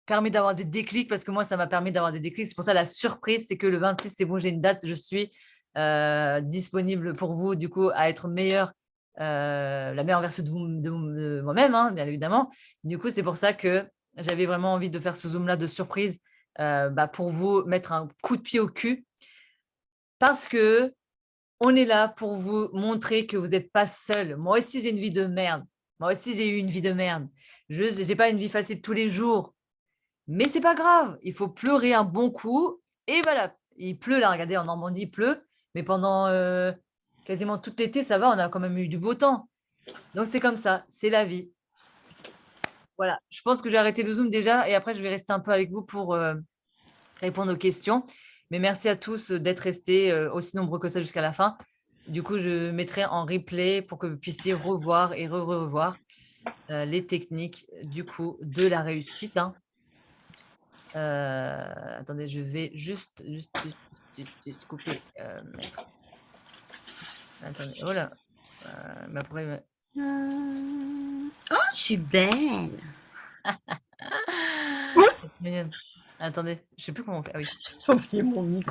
permis d'avoir des déclics parce que moi, ça m'a permis d'avoir des déclics. C'est pour ça la surprise, c'est que le 26, c'est bon, j'ai une date. Je suis disponible pour vous, du coup, à être meilleure, la meilleure version de moi-même, hein, bien évidemment. Du coup, c'est pour ça que j'avais vraiment envie de faire ce Zoom-là de surprise pour vous mettre un coup de pied au cul parce que on est là pour vous montrer que vous n'êtes pas seul. Moi aussi, j'ai une vie de merde. Moi aussi, j'ai eu une vie de merde. Je n'ai pas une vie facile tous les jours. Mais c'est pas grave. Il faut pleurer un bon coup. Et voilà. Il pleut là. Regardez, en Normandie, il pleut. Mais pendant quasiment tout l'été, ça va. On a quand même eu du beau temps. Donc, c'est comme ça. C'est la vie. Voilà. Je pense que j'ai arrêté le Zoom déjà. Et après, je vais rester un peu avec vous pour répondre aux questions. Mais merci à tous d'être restés aussi nombreux que ça jusqu'à la fin. Du coup, je mettrai en replay pour que vous puissiez revoir et revoir les techniques du coup de la réussite. Hein. Attendez, je vais juste couper. Attendez, voilà. Oh, je suis belle. Attendez, je ne sais plus comment on fait. Ah oui. J'ai oublié mon micro.